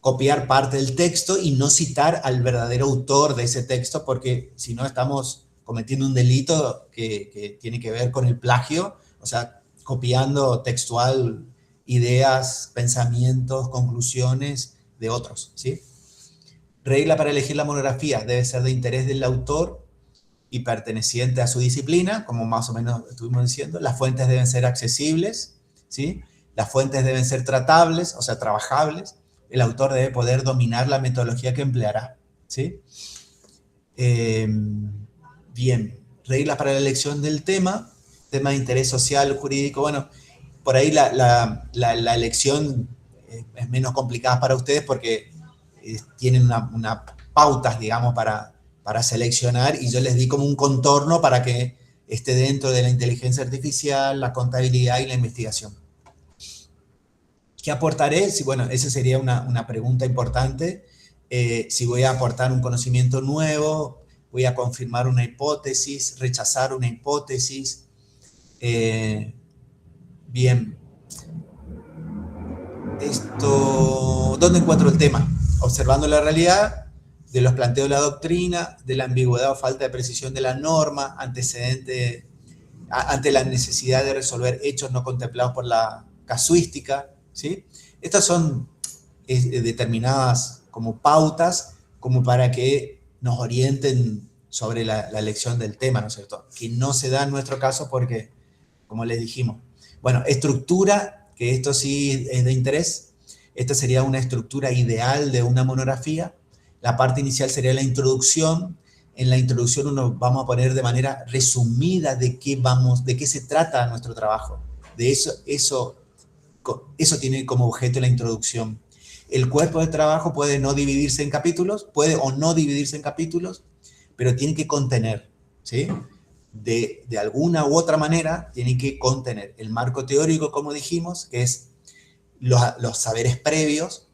copiar parte del texto y no citar al verdadero autor de ese texto, porque si no estamos cometiendo un delito que tiene que ver con el plagio, o sea, copiando textual ideas, pensamientos, conclusiones de otros, ¿sí? Regla para elegir la monografía: debe ser de interés del autor y perteneciente a su disciplina, como más o menos estuvimos diciendo. Las fuentes deben ser accesibles, ¿sí? Las fuentes deben ser tratables, o sea, trabajables. El autor debe poder dominar la metodología que empleará, ¿sí? Bien, reglas para la elección del tema de interés social, jurídico. Bueno, por ahí la elección es menos complicada para ustedes porque tienen una pautas, digamos, para seleccionar, y yo les di como un contorno para que esté dentro de la inteligencia artificial, la contabilidad y la investigación. ¿Qué aportaré? Sí, bueno, esa sería una pregunta importante. Si voy a aportar un conocimiento nuevo, voy a confirmar una hipótesis, rechazar una hipótesis. Bien. ¿Dónde encuentro el tema? Observando la realidad, de los planteos de la doctrina, de la ambigüedad o falta de precisión de la norma, ante la necesidad de resolver hechos no contemplados por la casuística, ¿sí? Estas son determinadas como pautas, como para que nos orienten sobre la elección del tema, ¿no es cierto? Que no se da en nuestro caso porque, como les dijimos, bueno, estructura, que esto sí es de interés. Esta sería una estructura ideal de una monografía. La parte inicial sería la introducción. En la introducción vamos a poner de manera resumida de qué se trata nuestro trabajo. De eso tiene como objeto la introducción. El cuerpo de trabajo puede no dividirse en capítulos, pero tiene que contener, ¿sí? De alguna u otra manera, tiene que contener el marco teórico, como dijimos, que es los saberes previos,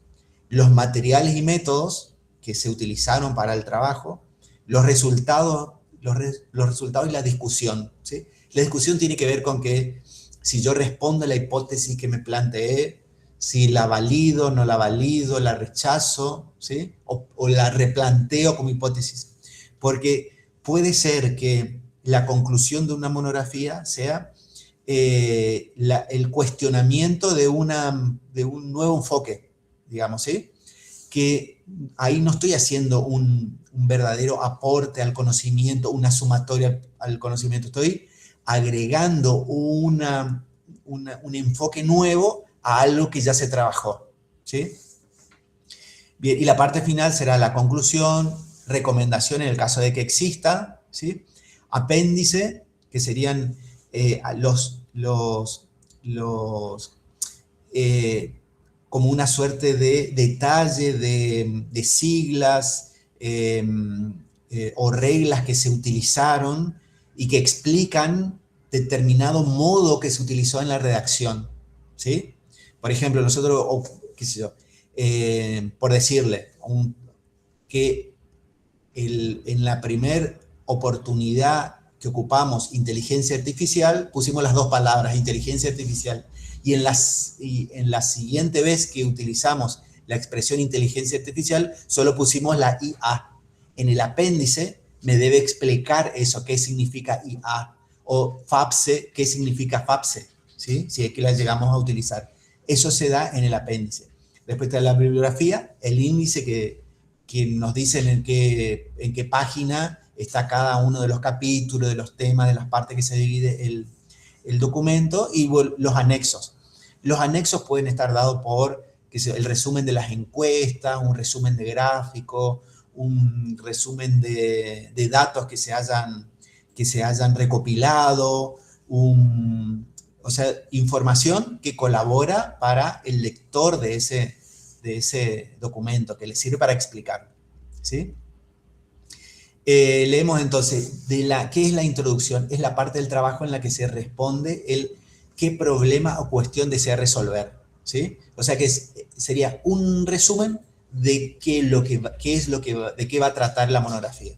los materiales y métodos que se utilizaron para el trabajo, los resultados y la discusión, ¿sí? La discusión tiene que ver con que si yo respondo a la hipótesis que me planteé, si la valido, no la valido, la rechazo, ¿sí? O la replanteo como hipótesis. Porque puede ser que la conclusión de una monografía sea el cuestionamiento de un nuevo enfoque, digamos, ¿sí? Que ahí no estoy haciendo un verdadero aporte al conocimiento, una sumatoria al conocimiento, estoy agregando un enfoque nuevo a algo que ya se trabajó, ¿sí? Bien, y la parte final será la conclusión, recomendación en el caso de que exista, ¿sí? Apéndice, que serían como una suerte de detalle de siglas o reglas que se utilizaron y que explican determinado modo que se utilizó en la redacción, ¿sí? Por ejemplo, nosotros, qué sé yo, por decirle, que en la primera oportunidad que ocupamos inteligencia artificial, pusimos las dos palabras, inteligencia artificial, y en la siguiente vez que utilizamos la expresión inteligencia artificial, solo pusimos la IA. En el apéndice me debe explicar eso, qué significa IA, o FAPSE, qué significa FAPSE, ¿sí? Si es que la llegamos a utilizar. Eso se da en el apéndice. Después está la bibliografía, el índice que nos dice en qué página está cada uno de los capítulos, de los temas, de las partes que se divide el documento y los anexos. Los anexos pueden estar dados por el resumen de las encuestas, un resumen de gráfico, un resumen de datos que se hayan recopilado, o sea, información que colabora para el lector de ese documento, que le sirve para explicar, ¿sí? Leemos entonces, ¿qué es la introducción? Es la parte del trabajo en la que se responde qué problema o cuestión desea resolver, ¿sí? O sea que sería un resumen de de qué va a tratar la monografía.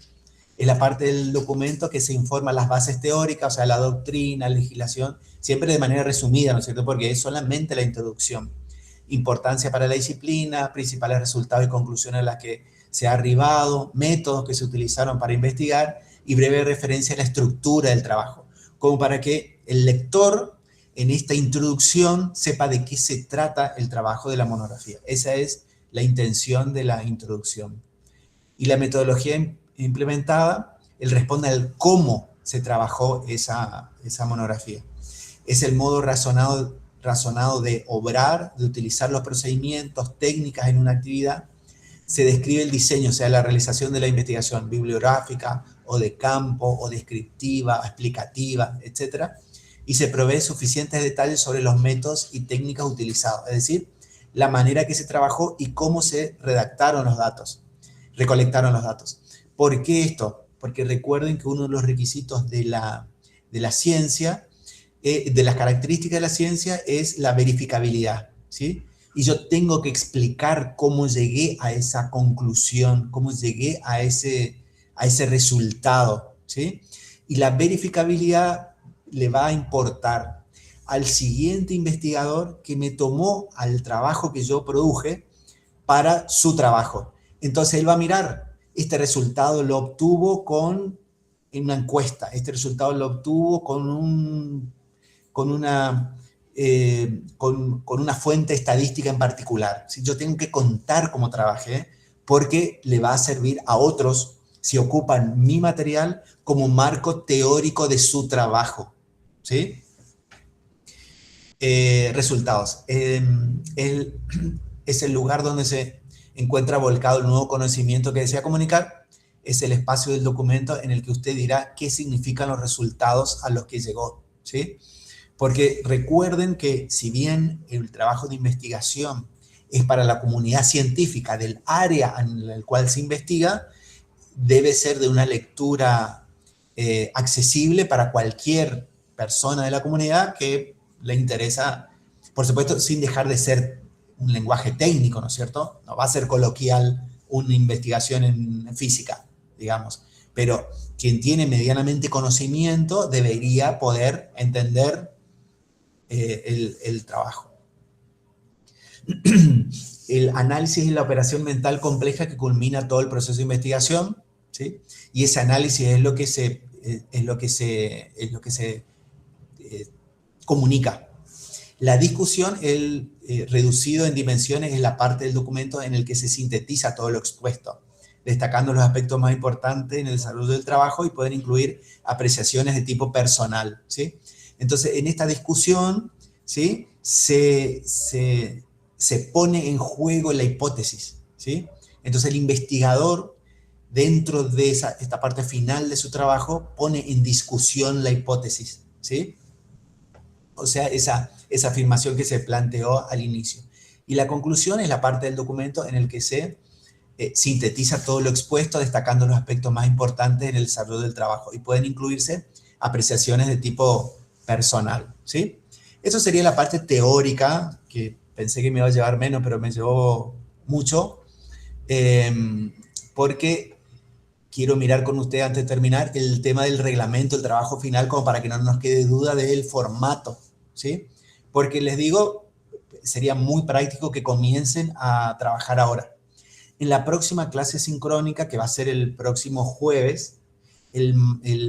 Es la parte del documento que se informa las bases teóricas, o sea, la doctrina, la legislación, siempre de manera resumida, ¿no es cierto? Porque es solamente la introducción. Importancia para la disciplina, principales resultados y conclusiones a las que se ha arribado, métodos que se utilizaron para investigar y breve referencia a la estructura del trabajo, como para que el lector en esta introducción sepa de qué se trata el trabajo de la monografía. Esa es la intención de la introducción. Y la metodología implementada, él responde al cómo se trabajó esa monografía. Es el modo razonado de obrar, de utilizar los procedimientos, técnicas en una actividad. Se describe el diseño, o sea, la realización de la investigación bibliográfica o de campo o descriptiva, explicativa, etc. Y se provee suficientes detalles sobre los métodos y técnicas utilizados, es decir, la manera que se trabajó y cómo se redactaron los datos, recolectaron los datos. ¿Por qué esto? Porque recuerden que uno de los requisitos de la ciencia, de las características de la ciencia, es la verificabilidad, ¿sí? Y yo tengo que explicar cómo llegué a esa conclusión, cómo llegué a ese resultado, ¿sí? Y la verificabilidad le va a importar al siguiente investigador que me tomó al trabajo que yo produje para su trabajo. Entonces él va a mirar, este resultado lo obtuvo en una encuesta, este resultado lo obtuvo con una fuente estadística en particular. ¿Sí? Yo tengo que contar cómo trabajé porque le va a servir a otros si ocupan mi material como marco teórico de su trabajo. ¿Sí? Resultados. Es el lugar donde se encuentra volcado el nuevo conocimiento que desea comunicar. Es el espacio del documento en el que usted dirá qué significan los resultados a los que llegó. ¿Sí? Porque recuerden que si bien el trabajo de investigación es para la comunidad científica del área en el cual se investiga, debe ser de una lectura accesible para cualquier persona de la comunidad que le interesa, por supuesto, sin dejar de ser un lenguaje técnico, ¿no es cierto? No va a ser coloquial una investigación en física, digamos, pero quien tiene medianamente conocimiento debería poder entender el trabajo. El análisis es la operación mental compleja que culmina todo el proceso de investigación, ¿sí? Y ese análisis es lo que se comunica. La discusión, reducido en dimensiones, es la parte del documento en el que se sintetiza todo lo expuesto, destacando los aspectos más importantes en el desarrollo del trabajo y pueden incluir apreciaciones de tipo personal, ¿sí? Entonces, en esta discusión, ¿sí? se pone en juego la hipótesis, ¿sí? Entonces, el investigador, dentro de esta parte final de su trabajo, pone en discusión la hipótesis, ¿sí? O sea, esa afirmación que se planteó al inicio. Y la conclusión es la parte del documento en el que se sintetiza todo lo expuesto, destacando los aspectos más importantes en el desarrollo del trabajo. Y pueden incluirse apreciaciones de tipo personal, ¿sí? Eso sería la parte teórica, que pensé que me iba a llevar menos, pero me llevó mucho, porque quiero mirar con usted, antes de terminar, el tema del reglamento, el trabajo final, como para que no nos quede duda del formato, ¿sí? Porque les digo, sería muy práctico que comiencen a trabajar ahora. En la próxima clase sincrónica, que va a ser el próximo jueves, el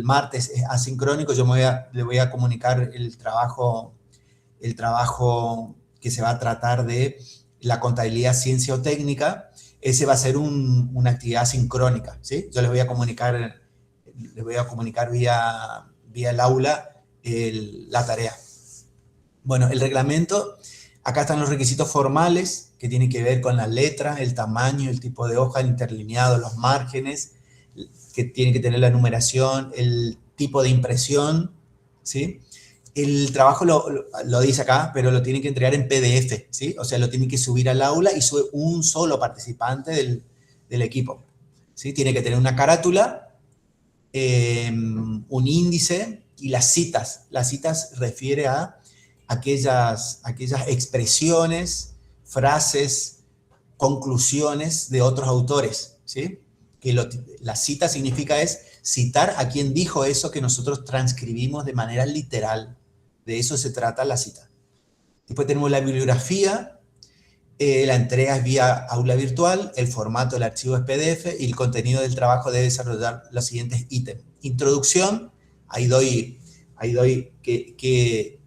martes es asincrónico, yo le voy a comunicar el trabajo que se va a tratar de la contabilidad ciencia o técnica. Ese va a ser una actividad sincrónica, ¿sí? Yo les voy a comunicar vía el aula la tarea. Bueno, el reglamento, acá están los requisitos formales que tienen que ver con la letra, el tamaño, el tipo de hoja, el interlineado, los márgenes, que tiene que tener la numeración, el tipo de impresión, ¿sí? El trabajo lo dice acá, pero lo tienen que entregar en PDF, ¿sí? O sea, lo tienen que subir al aula y sube un solo participante del equipo, ¿sí? Tiene que tener una carátula, un índice y las citas. Las citas refiere a aquellas expresiones, frases, conclusiones de otros autores, ¿sí? Que la cita significa citar a quien dijo eso que nosotros transcribimos de manera literal. De eso se trata la cita. Después tenemos la bibliografía, la entrega es vía aula virtual, el formato del archivo es PDF y el contenido del trabajo debe desarrollar los siguientes ítems. Introducción, ahí doy que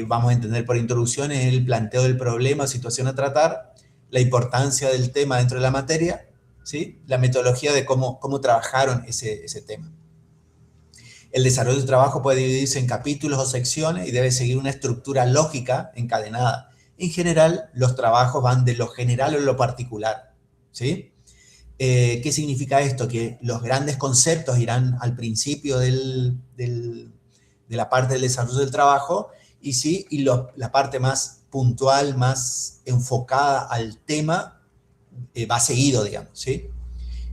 vamos a entender por introducción, es el planteo del problema o situación a tratar, la importancia del tema dentro de la materia, ¿sí? La metodología de cómo trabajaron ese tema. El desarrollo del trabajo puede dividirse en capítulos o secciones y debe seguir una estructura lógica encadenada. En general, los trabajos van de lo general a lo particular, ¿sí? ¿Qué significa esto? Que los grandes conceptos irán al principio de la parte del desarrollo del trabajo y la parte más puntual, más enfocada al tema, va seguido, digamos, ¿sí?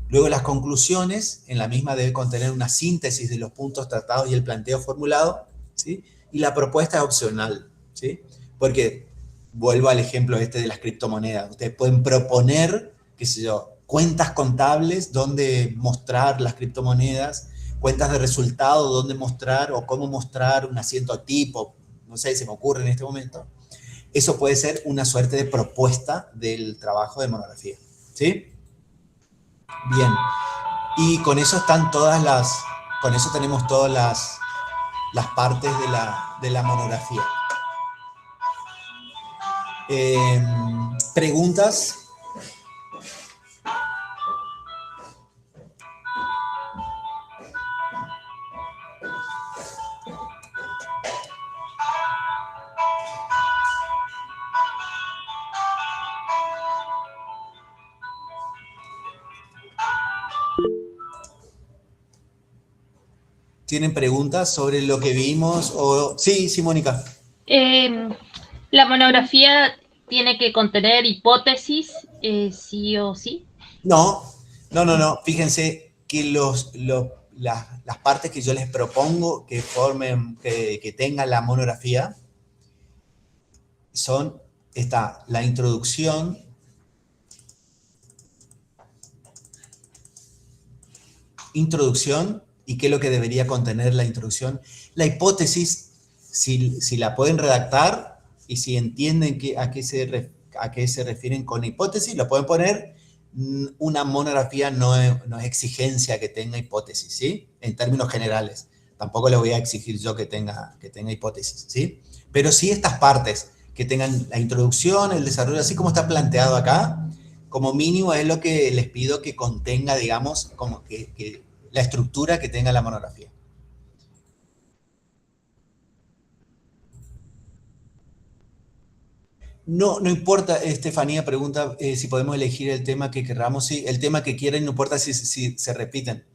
Luego las conclusiones, en la misma debe contener una síntesis de los puntos tratados y el planteo formulado, ¿sí? Y la propuesta es opcional, ¿sí? Porque, vuelvo al ejemplo de las criptomonedas, ustedes pueden proponer, qué sé yo, cuentas contables donde mostrar las criptomonedas, cuentas de resultado donde mostrar o cómo mostrar un asiento tipo, no sé, se me ocurre en este momento. Eso puede ser una suerte de propuesta del trabajo de monografía, ¿sí? Bien, y con eso tenemos todas las partes de la monografía. ¿Preguntas? ¿Tienen preguntas sobre lo que vimos? Sí, Mónica. ¿La monografía tiene que contener hipótesis, sí o sí? No. Fíjense que las partes que yo les propongo que tengan la monografía está la introducción, y qué es lo que debería contener la introducción. La hipótesis, si la pueden redactar y si entienden a qué se refieren con hipótesis, lo pueden poner. Una monografía no es exigencia que tenga hipótesis, ¿sí? En términos generales. Tampoco le voy a exigir yo que tenga hipótesis, ¿sí? Pero sí estas partes, que tengan la introducción, el desarrollo, así como está planteado acá, como mínimo es lo que les pido que contenga, digamos, como que la estructura que tenga la monografía. No importa, Estefanía pregunta si podemos elegir el tema que queramos. Sí, el tema que quieran, no importa si se repiten.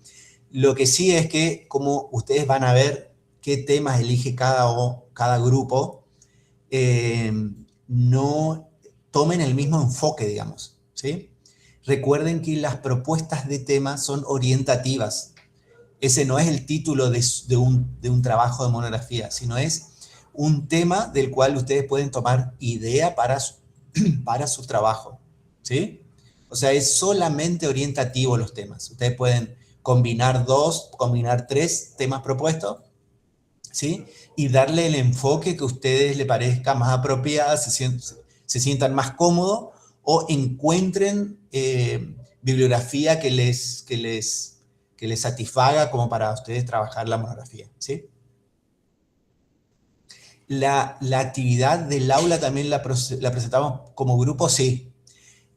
Lo que sí es que, como ustedes van a ver qué temas elige cada grupo, no tomen el mismo enfoque, digamos, ¿sí? Recuerden que las propuestas de temas son orientativas. Ese no es el título de un trabajo de monografía, sino es un tema del cual ustedes pueden tomar idea para su trabajo, ¿sí? O sea, es solamente orientativo los temas. Ustedes pueden combinar 2, combinar 3 temas propuestos, ¿sí? Y darle el enfoque que a ustedes les parezca más apropiado, se sientan más cómodos o encuentren bibliografía que les satisfaga como para ustedes trabajar la monografía, ¿sí? La actividad del aula también la presentamos como grupo, sí.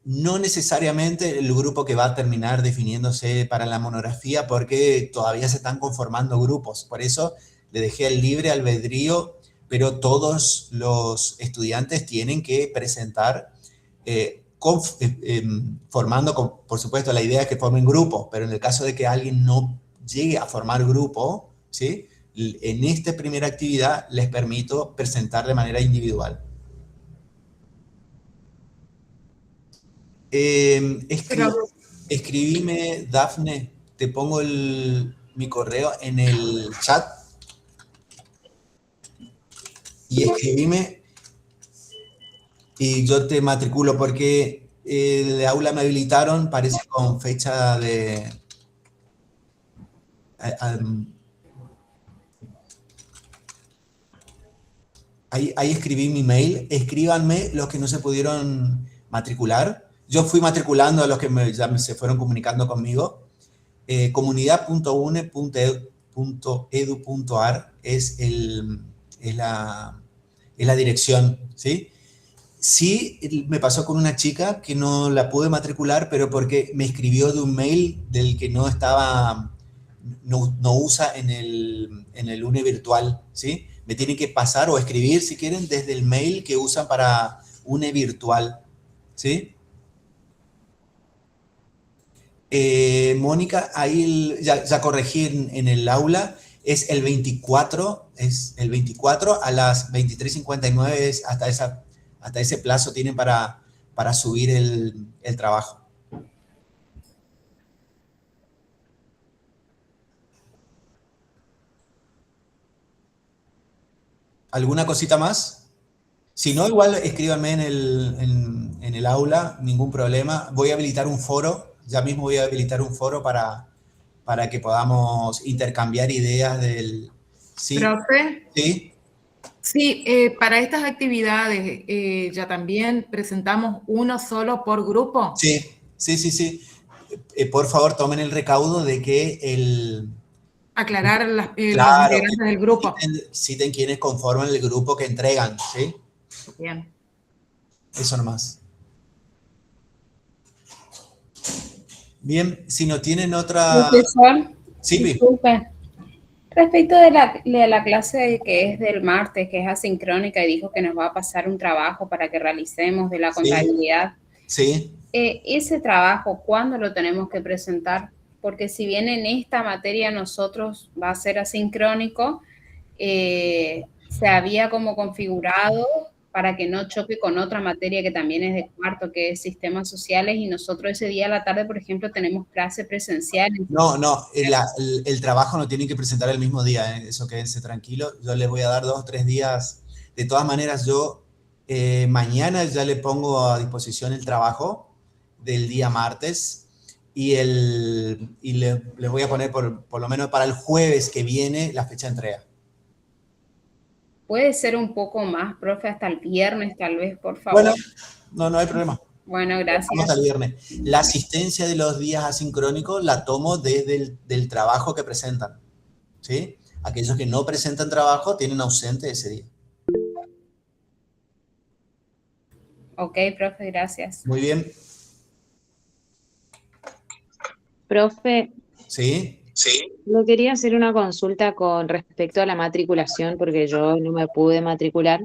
No necesariamente el grupo que va a terminar definiéndose para la monografía, porque todavía se están conformando grupos. Por eso le dejé el libre albedrío, pero todos los estudiantes tienen que presentar, formando, por supuesto, la idea es que formen grupo, pero en el caso de que alguien no llegue a formar grupo, ¿sí? En esta primera actividad les permito presentar de manera individual. Escribime, Dafne, te pongo mi correo en el chat y escribime y yo te matriculo porque el aula me habilitaron, parece con fecha de... Ahí escribí mi mail, escríbanme los que no se pudieron matricular. Yo fui matriculando a los que ya se fueron comunicando conmigo. Comunidad.une.edu.ar es la dirección, ¿sí? Sí, me pasó con una chica que no la pude matricular, pero porque me escribió de un mail del que no estaba, no usa en el UNE virtual, ¿sí? Me tienen que pasar o escribir, si quieren, desde el mail que usan para UNE virtual, ¿sí? Mónica, ahí ya corregí en el aula, es el 24 a las 23:59, hasta ese plazo tienen para subir el trabajo. ¿Alguna cosita más? Si no, igual escríbanme en el aula, ningún problema. Voy a habilitar un foro, ya mismo voy a habilitar un foro para que podamos intercambiar ideas del... ¿Sí? Profe. ¿Sí? Sí, para estas actividades ya también presentamos uno solo por grupo. Sí. Por favor, tomen el recaudo de que Aclarar los claro, integrantes del grupo. citen quienes conforman el grupo que entregan, ¿sí? Bien. Eso nomás. Bien, si no tienen otra... Profesor, Sí, disculpe. Respecto de la clase que es del martes, que es asincrónica, y dijo que nos va a pasar un trabajo para que realicemos de la contabilidad. Sí. Ese trabajo, ¿cuándo lo tenemos que presentar? Porque si bien en esta materia nosotros va a ser asincrónico, se había como configurado para que no choque con otra materia que también es de cuarto, que es sistemas sociales, y nosotros ese día a la tarde, por ejemplo, tenemos clase presencial. No, el trabajo no tienen que presentar el mismo día, eso quédense tranquilo. Yo les voy a dar 2 o 3 días. De todas maneras, yo mañana ya le pongo a disposición el trabajo del día martes y les voy a poner por lo menos para el jueves que viene la fecha de entrega. Puede ser un poco más, profe, hasta el viernes, tal vez, por favor. Bueno, no hay problema. Bueno, gracias. Vamos hasta el viernes. La asistencia de los días asincrónicos la tomo desde del trabajo que presentan, ¿sí? Aquellos que no presentan trabajo tienen ausente ese día. Ok, profe, gracias. Muy bien. Profe, ¿Sí? yo quería hacer una consulta con respecto a la matriculación, porque yo no me pude matricular.